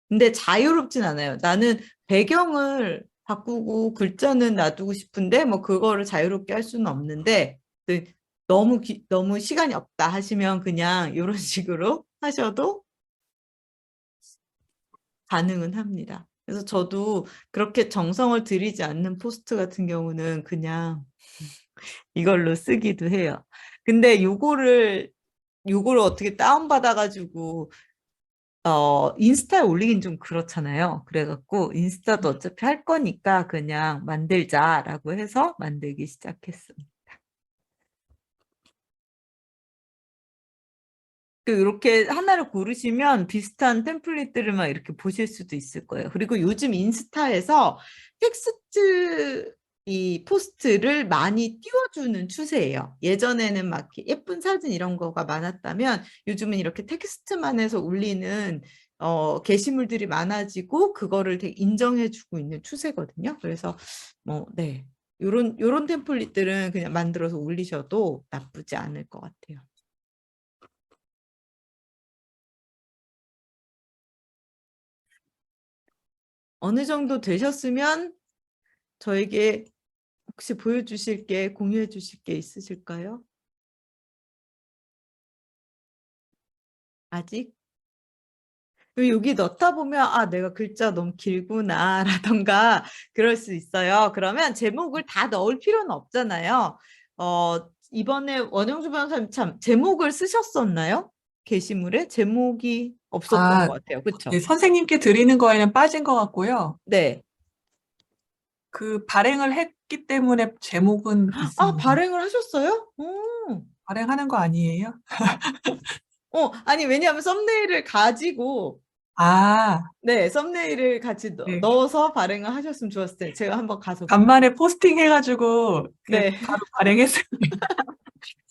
근데 자유롭진 않아요. 나는 배경을 바꾸고 글자는 놔두고 싶은데 뭐 그거를 자유롭게 할 수는 없는데 너무 시간이 없다 하시면 그냥 이런 식으로 하셔도 가능은 합니다. 그래서 저도 그렇게 정성을 들이지 않는 포스트 같은 경우는 그냥 이걸로 쓰기도 해요. 근데 요거를 어떻게 다운받아가지고 인스타에 올리긴 좀 그렇잖아요. 그래갖고 인스타도 어차피 할 거니까 그냥 만들자라고 해서 만들기 시작했습니다. 이렇게 하나를 고르시면 비슷한 템플릿들을 막 이렇게 보실 수도 있을 거예요. 그리고 요즘 인스타에서 텍스트 이 포스트를 많이 띄워주는 추세예요. 예전에는 막 예쁜 사진 이런 거가 많았다면 요즘은 이렇게 텍스트만 해서 올리는 게시물들이 많아지고 그거를 되게 인정해주고 있는 추세거든요. 그래서 네, 요런 템플릿들은 그냥 만들어서 올리셔도 나쁘지 않을 것 같아요. 어느 정도 되셨으면 저에게 혹시 보여주실 게, 공유해 주실 게 있으실까요? 아직? 여기 넣다 보면 내가 글자 너무 길구나 라던가 그럴 수 있어요. 그러면 제목을 다 넣을 필요는 없잖아요. 이번에 원영주 변호사님 참 제목을 쓰셨었나요? 게시물에 제목이 없었던 것 같아요. 그렇죠? 네, 선생님께 드리는 거에는 빠진 것 같고요. 네. 그 발행을 했기 때문에 제목은 있습니다. 발행을 하셨어요? 발행하는 거 아니에요? 아니 왜냐하면 썸네일을 가지고 네, 썸네일을 같이 네. 넣어서 발행을 하셨으면 좋았을 텐데 제가 한번 가서 간만에 포스팅 해가지고 네. 바로 발행했습니다.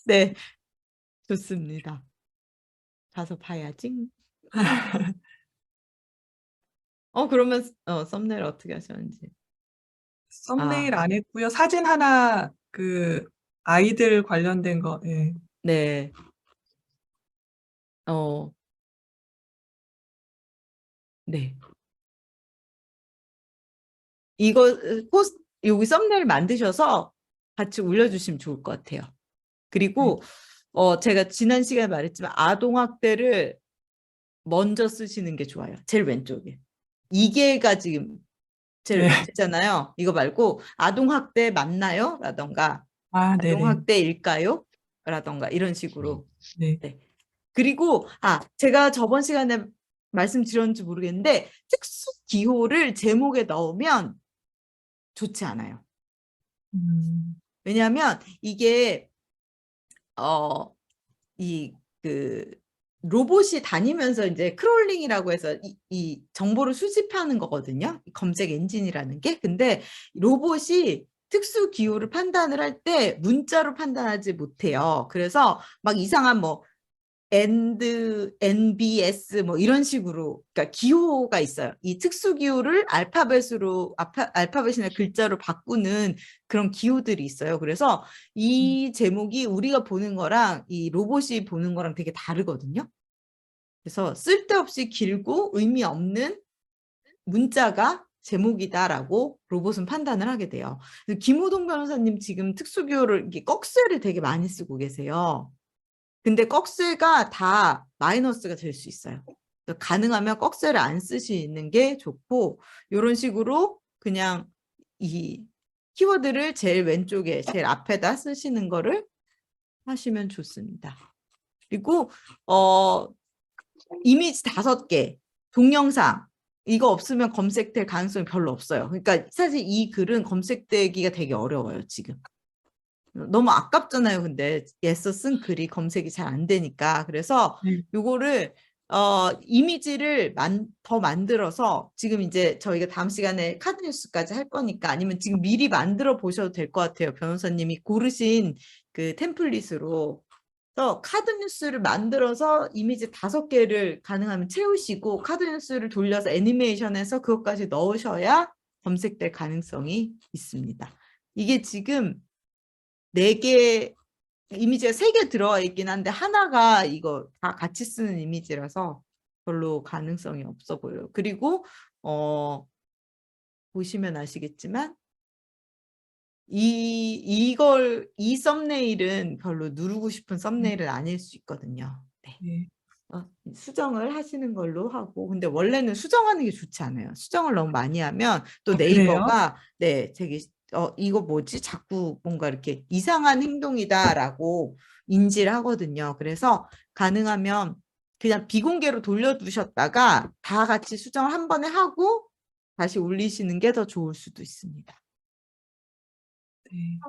네, 좋습니다. 가서 봐야지. 그러면 썸네일 어떻게 하셨는지. 썸네일 안 했고요. 사진 하나 그 아이들 관련된 거. 예. 네. 네. 이거 여기 썸네일 만드셔서 같이 올려주시면 좋을 것 같아요. 그리고 제가 지난 시간에 말했지만 아동학대를 먼저 쓰시는 게 좋아요. 제일 왼쪽에. 이게가 지금 제일 왼쪽잖아요. 이거 말고 아동학대 맞나요? 라던가 아동학대일까요? 라던가 이런 식으로. 네. 네. 그리고 제가 저번 시간에 말씀드렸는지 모르겠는데 특수 기호를 제목에 넣으면 좋지 않아요. 왜냐하면 이게 로봇이 다니면서 이제 크롤링이라고 해서 이 정보를 수집하는 거거든요. 검색 엔진이라는 게. 근데 로봇이 특수 기호를 판단을 할 때 문자로 판단하지 못해요. 그래서 막 이상한 뭐 NBS 뭐 이런 식으로 그러니까 기호가 있어요. 이 특수 기호를 알파벳이나 글자로 바꾸는 그런 기호들이 있어요. 그래서 이 제목이 우리가 보는 거랑 이 로봇이 보는 거랑 되게 다르거든요. 그래서 쓸데없이 길고 의미 없는 문자가 제목이다라고 로봇은 판단을 하게 돼요. 김호동 변호사님 지금 특수 기호를 꺽쇠를 되게 많이 쓰고 계세요. 근데 꺽쇠가 다 마이너스가 될 수 있어요. 가능하면 꺽쇠를 안 쓰시는 게 좋고 이런 식으로 그냥 이 키워드를 제일 왼쪽에 제일 앞에다 쓰시는 거를 하시면 좋습니다. 그리고 이미지 5개, 동영상 이거 없으면 검색될 가능성이 별로 없어요. 그러니까 사실 이 글은 검색되기가 되게 어려워요, 지금. 너무 아깝잖아요. 근데 애써 쓴 글이 검색이 잘 안 되니까. 그래서 네. 요거를 이미지를 더 만들어서 지금 이제 저희가 다음 시간에 카드 뉴스까지 할 거니까 아니면 지금 미리 만들어 보셔도 될 것 같아요. 변호사님이 고르신 그 템플릿으로. 그래서 카드 뉴스를 만들어서 이미지 5개를 가능하면 채우시고 카드 뉴스를 돌려서 애니메이션해서 그것까지 넣으셔야 검색될 가능성이 있습니다. 이게 지금 4개 이미지가 3개 들어와 있긴 한데 하나가 이거 다 같이 쓰는 이미지라서 별로 가능성이 없어 보여요. 그리고 보시면 아시겠지만 이 썸네일은 별로 누르고 싶은 썸네일은 아닐 수 있거든요. 네. 네. 수정을 하시는 걸로 하고 근데 원래는 수정하는 게 좋지 않아요. 수정을 너무 많이 하면 또 그래요? 네이버가 네 되게 이거 뭐지? 자꾸 뭔가 이렇게 이상한 행동이다라고 인지를 하거든요. 그래서 가능하면 그냥 비공개로 돌려두셨다가 다 같이 수정을 한 번에 하고 다시 올리시는 게 더 좋을 수도 있습니다. 네.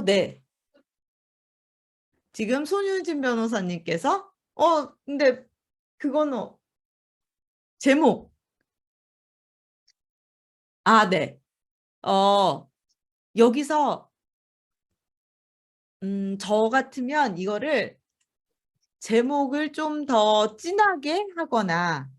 네. 지금 손윤진 변호사님께서 근데 그거는 제목. 네. 여기서 저 같으면 이거를 제목을 좀 더 진하게 하거나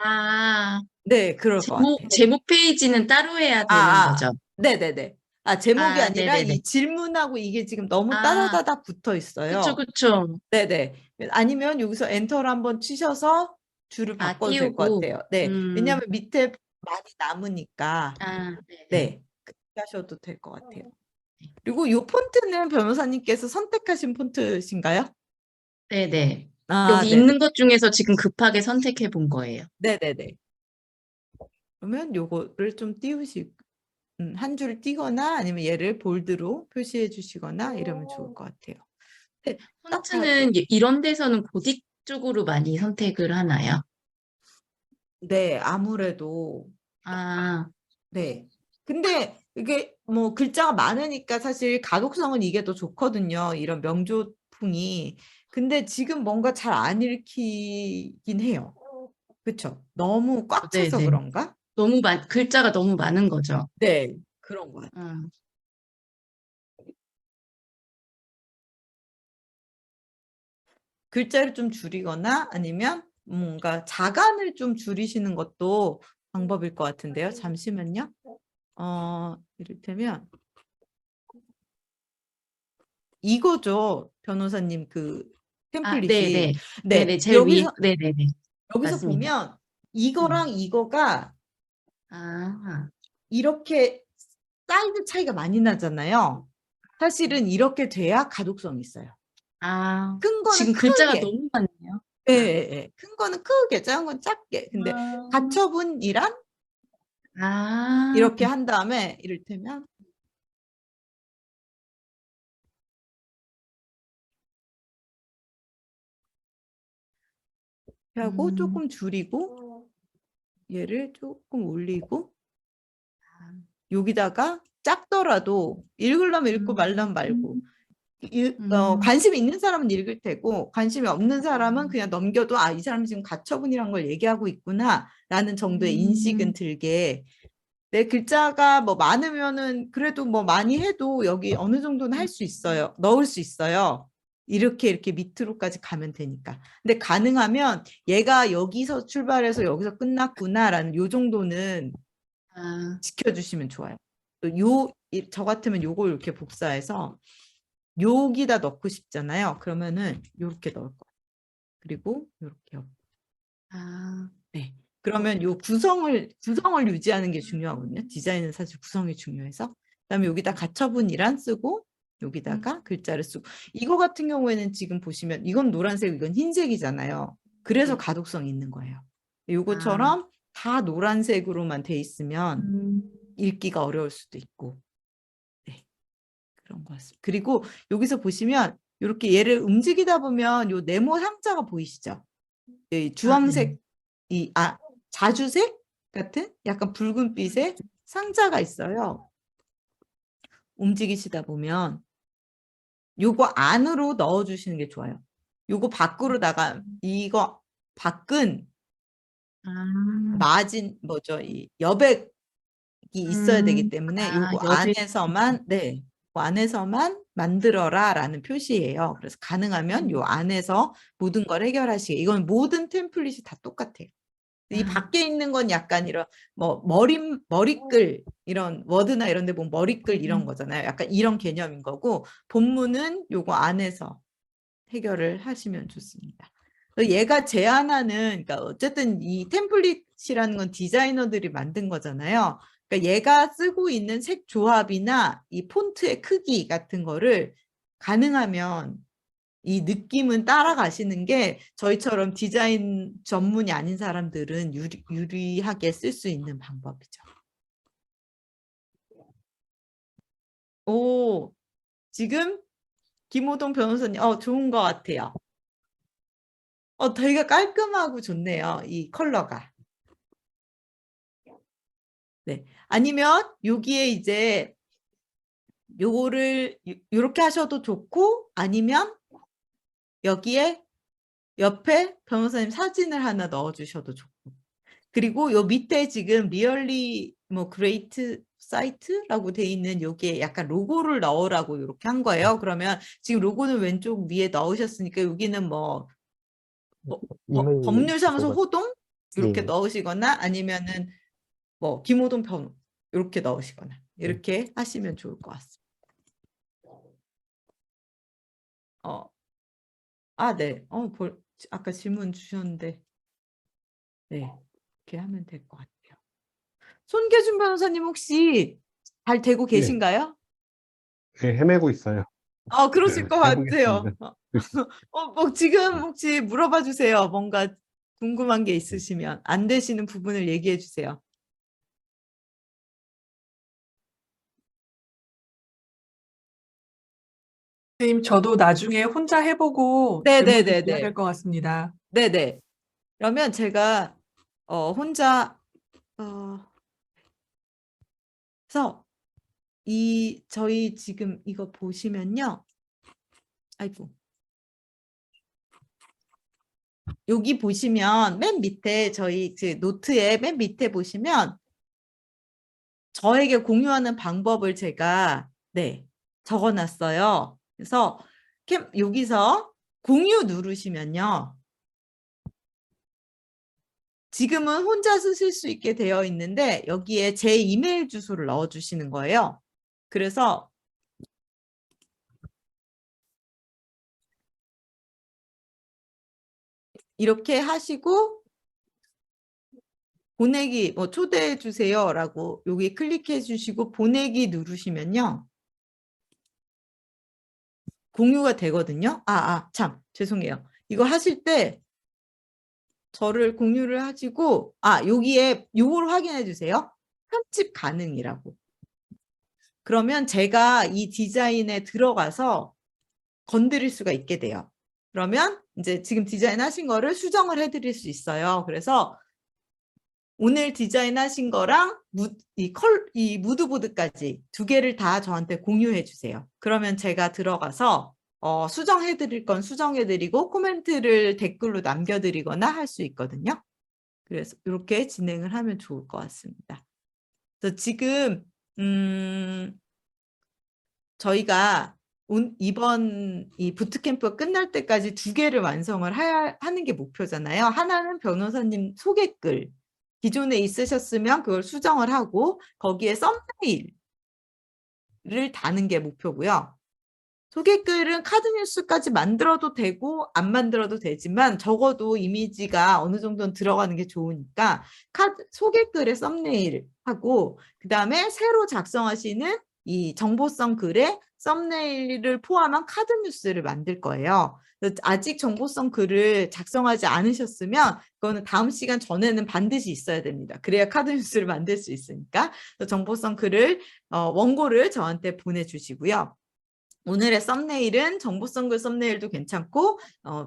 네, 그럴 것 같아요. 제목 페이지는 따로 해야 되는 거죠. 네네네. 제목이 아니라 네네네. 이 질문하고 이게 지금 너무 아. 따다다다 붙어 있어요. 그쵸. 네네. 아니면 여기서 엔터를 한번 치셔서 줄을 바꿔도 될 것 띄우고. 같아요. 네. 왜냐하면 밑에 많이 남으니까. 네네. 네. 그렇게 하셔도 될 것 같아요. 그리고 이 폰트는 변호사님께서 선택하신 폰트신가요? 네네. 아, 여기 네네. 있는 것 중에서 지금 급하게 선택해 본 거예요. 네네네. 그러면 요거를 좀 띄우시고 한 줄 띄거나 아니면 얘를 볼드로 표시해 주시거나 이러면 좋을 것 같아요. 네, 딱 폰트는 이런 데서는 고딕 쪽으로 많이 선택을 하나요? 네, 아무래도 네. 근데 이게 뭐 글자가 많으니까 사실 가독성은 이게 더 좋거든요. 이런 명조풍이. 근데 지금 뭔가 잘 안 읽히긴 해요. 그렇죠? 너무 꽉 차서 네네. 그런가? 글자가 너무 많은 거죠. 네, 그런 것 같아요. 글자를 좀 줄이거나 아니면 뭔가 자간을 좀 줄이시는 것도 방법일 것 같은데요. 잠시만요. 이를테면 이거죠. 변호사님 그 템플릿이. 네네. 네, 네네. 제일 위에. 여기서 네네네. 여기서 맞습니다. 보면 이거랑 이거가 이렇게 사이즈 차이가 많이 나잖아요. 사실은 이렇게 돼야 가독성이 있어요. 큰 거는 지금 글자가 크게. 너무 많네요. 네. 큰 거는 크게, 작은 건 작게. 근데 가처분이란 이렇게 한 다음에 이를테면 하고 조금 줄이고 얘를 조금 올리고 여기다가 작더라도 읽으려면 읽고 말려면 말고 관심이 있는 사람은 읽을 테고 관심이 없는 사람은 그냥 넘겨도 이 사람이 지금 가처분이란 걸 얘기하고 있구나 라는 정도의 인식은 들게 내 글자가 뭐 많으면은 그래도 뭐 많이 해도 여기 어느 정도는 할 수 있어요. 넣을 수 있어요. 이렇게 밑으로까지 가면 되니까. 근데 가능하면 얘가 여기서 출발해서 여기서 끝났구나라는 요 정도는 지켜주시면 좋아요. 저 같으면 요걸 이렇게 복사해서 여기다 넣고 싶잖아요. 그러면은 이렇게 넣을 거예요. 그리고 이렇게 네. 그러면 요 구성을 유지하는 게 중요하거든요. 디자인은 사실 구성이 중요해서. 그다음에 여기다 가처분이란 쓰고 여기다가 글자를 쓰고 이거 같은 경우에는 지금 보시면 이건 노란색, 이건 흰색이잖아요. 그래서 가독성이 있는 거예요. 요거처럼 다 노란색으로만 돼 있으면 읽기가 어려울 수도 있고 네. 그런 것 같습니다. 그리고 여기서 보시면 이렇게 얘를 움직이다 보면 요 네모 상자가 보이시죠? 주황색 자주색, 같은 약간 붉은빛의 상자가 있어요. 움직이시다 보면 요거 안으로 넣어주시는 게 좋아요. 요거 밖으로 이거 밖은 마진 이 여백이 있어야 되기 때문에 요거 여백. 안에서만 그 안에서만 만들어라라는 표시예요. 그래서 가능하면 요 안에서 모든 걸 해결하시게. 이건 모든 템플릿이 다 똑같아요. 이 밖에 있는 건 약간 이런 머리글 이런 워드나 이런 데 보면 머리글 이런 거잖아요. 약간 이런 개념인 거고 본문은 요거 안에서 해결을 하시면 좋습니다. 얘가 제안하는 그러니까 어쨌든 이 템플릿이라는 건 디자이너들이 만든 거잖아요. 그러니까 얘가 쓰고 있는 색 조합이나 이 폰트의 크기 같은 거를 가능하면 이 느낌은 따라가시는 게 저희처럼 디자인 전문이 아닌 사람들은 유리하게 쓸 수 있는 방법이죠. 오, 지금 김호동 변호사님, 좋은 것 같아요. 되게 깔끔하고 좋네요. 이 컬러가. 네. 아니면 여기에 이제 요거를 이렇게 하셔도 좋고 아니면 여기에 옆에 변호사님 사진을 하나 넣어주셔도 좋고 그리고 요 밑에 지금 리얼리 그레이트 사이트라고 돼 있는 요게 약간 로고를 넣으라고 이렇게 한 거예요. 그러면 지금 로고는 왼쪽 위에 넣으셨으니까 여기는 이메일 법률사무소 주소가- 호동 이렇게 네. 넣으시거나 아니면은 김호동 변호 이렇게 넣으시거나 이렇게 하시면 좋을 것 같습니다. 네. 아까 질문 주셨는데 네. 이렇게 하면 될 것 같아요. 손계준 변호사님 혹시 잘 되고 계신가요? 네, 헤매고 있어요. 그러실 것 같아요. 해보겠습니다. 지금 혹시 물어봐 주세요. 뭔가 궁금한 게 있으시면 안 되시는 부분을 얘기해 주세요. 선생님, 저도 나중에 혼자 해보고 질문 드려야 네네네네. 될 것 같습니다. 네네. 그러면 제가 혼자 그래서 저희 지금 이거 보시면요. 아이고. 여기 보시면 맨 밑에 저희 노트에 맨 밑에 보시면 저에게 공유하는 방법을 제가 적어놨어요. 그래서 여기서 공유 누르시면요. 지금은 혼자 쓰실 수 있게 되어 있는데 여기에 제 이메일 주소를 넣어주시는 거예요. 그래서 이렇게 하시고 보내기 초대해 주세요라고 여기 클릭해 주시고 보내기 누르시면요. 공유가 되거든요. 참 죄송해요. 이거 하실 때 저를 공유를 하시고 여기에 요걸 확인해 주세요. 편집 가능이라고. 그러면 제가 이 디자인에 들어가서 건드릴 수가 있게 돼요. 그러면 이제 지금 디자인하신 거를 수정을 해드릴 수 있어요. 그래서 오늘 디자인하신 거랑 이 무드보드까지 두 개를 다 저한테 공유해 주세요. 그러면 제가 들어가서 수정해 드릴 건 수정해 드리고 코멘트를 댓글로 남겨드리거나 할 수 있거든요. 그래서 이렇게 진행을 하면 좋을 것 같습니다. 그래서 지금 저희가 이번 이 부트캠프가 끝날 때까지 두 개를 완성을 하는 게 목표잖아요. 하나는 변호사님 소개글 기존에 있으셨으면 그걸 수정을 하고 거기에 썸네일을 다는 게 목표고요. 소개글은 카드뉴스까지 만들어도 되고 안 만들어도 되지만 적어도 이미지가 어느 정도는 들어가는 게 좋으니까 소개글에 썸네일을 하고 그 다음에 새로 작성하시는 이 정보성 글에 썸네일을 포함한 카드뉴스를 만들 거예요. 아직 정보성 글을 작성하지 않으셨으면 그거는 다음 시간 전에는 반드시 있어야 됩니다. 그래야 카드뉴스를 만들 수 있으니까 정보성 글을 원고를 저한테 보내주시고요. 오늘의 썸네일은 정보성 글 썸네일도 괜찮고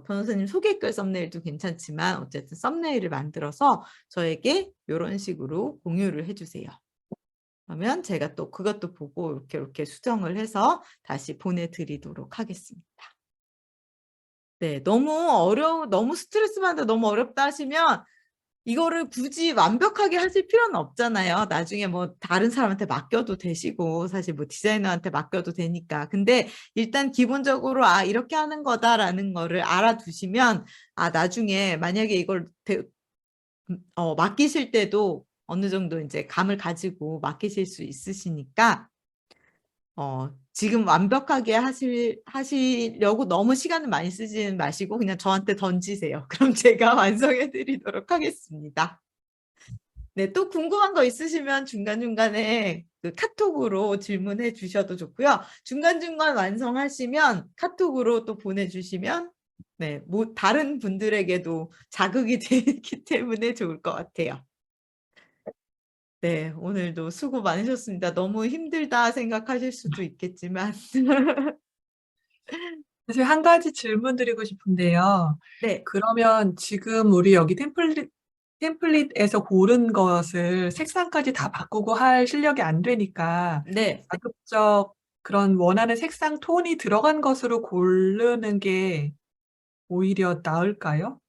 변호사님 소개글 썸네일도 괜찮지만 어쨌든 썸네일을 만들어서 저에게 이런 식으로 공유를 해주세요. 그러면 제가 또 그것도 보고 이렇게 수정을 해서 다시 보내드리도록 하겠습니다. 네, 너무 스트레스 받는다, 너무 어렵다 하시면 이거를 굳이 완벽하게 하실 필요는 없잖아요. 나중에 뭐 다른 사람한테 맡겨도 되시고 사실 뭐 디자이너한테 맡겨도 되니까. 근데 일단 기본적으로 이렇게 하는 거다라는 거를 알아두시면 나중에 만약에 이걸 맡기실 때도 어느 정도 이제 감을 가지고 맡기실 수 있으시니까 지금 완벽하게 하시려고 너무 시간을 많이 쓰지는 마시고 그냥 저한테 던지세요. 그럼 제가 완성해 드리도록 하겠습니다. 네, 또 궁금한 거 있으시면 중간중간에 그 카톡으로 질문해 주셔도 좋고요. 중간중간 완성하시면 카톡으로 또 보내주시면 네, 뭐 다른 분들에게도 자극이 되기 때문에 좋을 것 같아요. 네, 오늘도 수고 많으셨습니다. 너무 힘들다 생각하실 수도 있겠지만 사실 한 가지 질문 드리고 싶은데요. 네, 그러면 지금 우리 여기 템플릿에서 고른 것을 색상까지 다 바꾸고 할 실력이 안 되니까 네. 가급적 그런 원하는 색상 톤이 들어간 것으로 고르는 게 오히려 나을까요?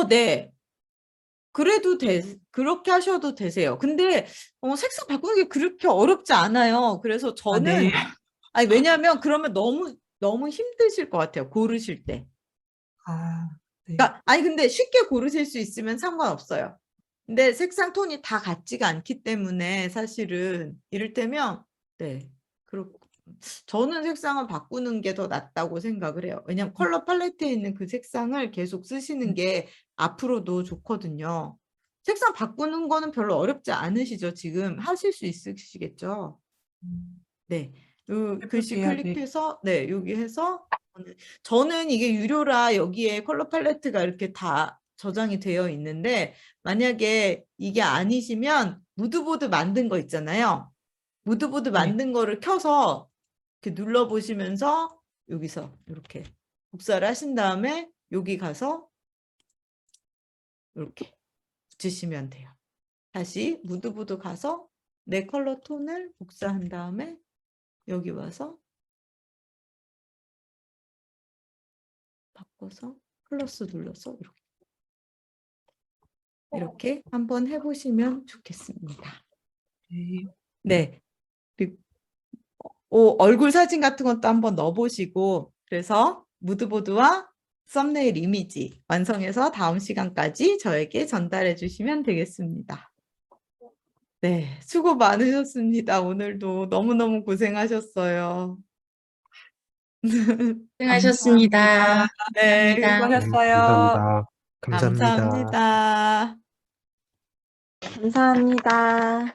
네. 그래도 그렇게 하셔도 되세요. 근데 색상 바꾸는 게 그렇게 어렵지 않아요. 그래서 저는 네. 왜냐하면 그러면 너무 힘드실 것 같아요. 고르실 때. 네. 그러니까 근데 쉽게 고르실 수 있으면 상관없어요. 근데 색상 톤이 다 같지가 않기 때문에 사실은 이를테면 네. 저는 색상을 바꾸는 게 더 낫다고 생각을 해요. 왜냐면 컬러 팔레트에 있는 그 색상을 계속 쓰시는 게 앞으로도 좋거든요. 색상 바꾸는 거는 별로 어렵지 않으시죠? 지금 하실 수 있으시겠죠? 네. 요 글씨 해볼게요. 네. 클릭해서 네, 여기 해서 저는 이게 유료라 여기에 컬러 팔레트가 이렇게 다 저장이 되어 있는데 만약에 이게 아니시면 무드보드 만든 거 있잖아요. 무드보드 네. 만든 거를 켜서 이렇게 눌러 보시면서 여기서 이렇게 복사를 하신 다음에 여기 가서 이렇게 붙이시면 돼요. 다시 무드보드 가서 내 컬러 톤을 복사한 다음에 여기 와서 바꿔서 플러스 눌러서 이렇게 한번 해보시면 좋겠습니다. 네. 네. 그리고 얼굴 사진 같은 것도 한번 넣어보시고 그래서 무드보드와 썸네일 이미지 완성해서 다음 시간까지 저에게 전달해 주시면 되겠습니다. 네, 수고 많으셨습니다. 오늘도 너무너무 고생하셨어요. 고생하셨습니다. 네, 감사합니다. 수고하셨어요. 감사합니다. 감사합니다. 감사합니다.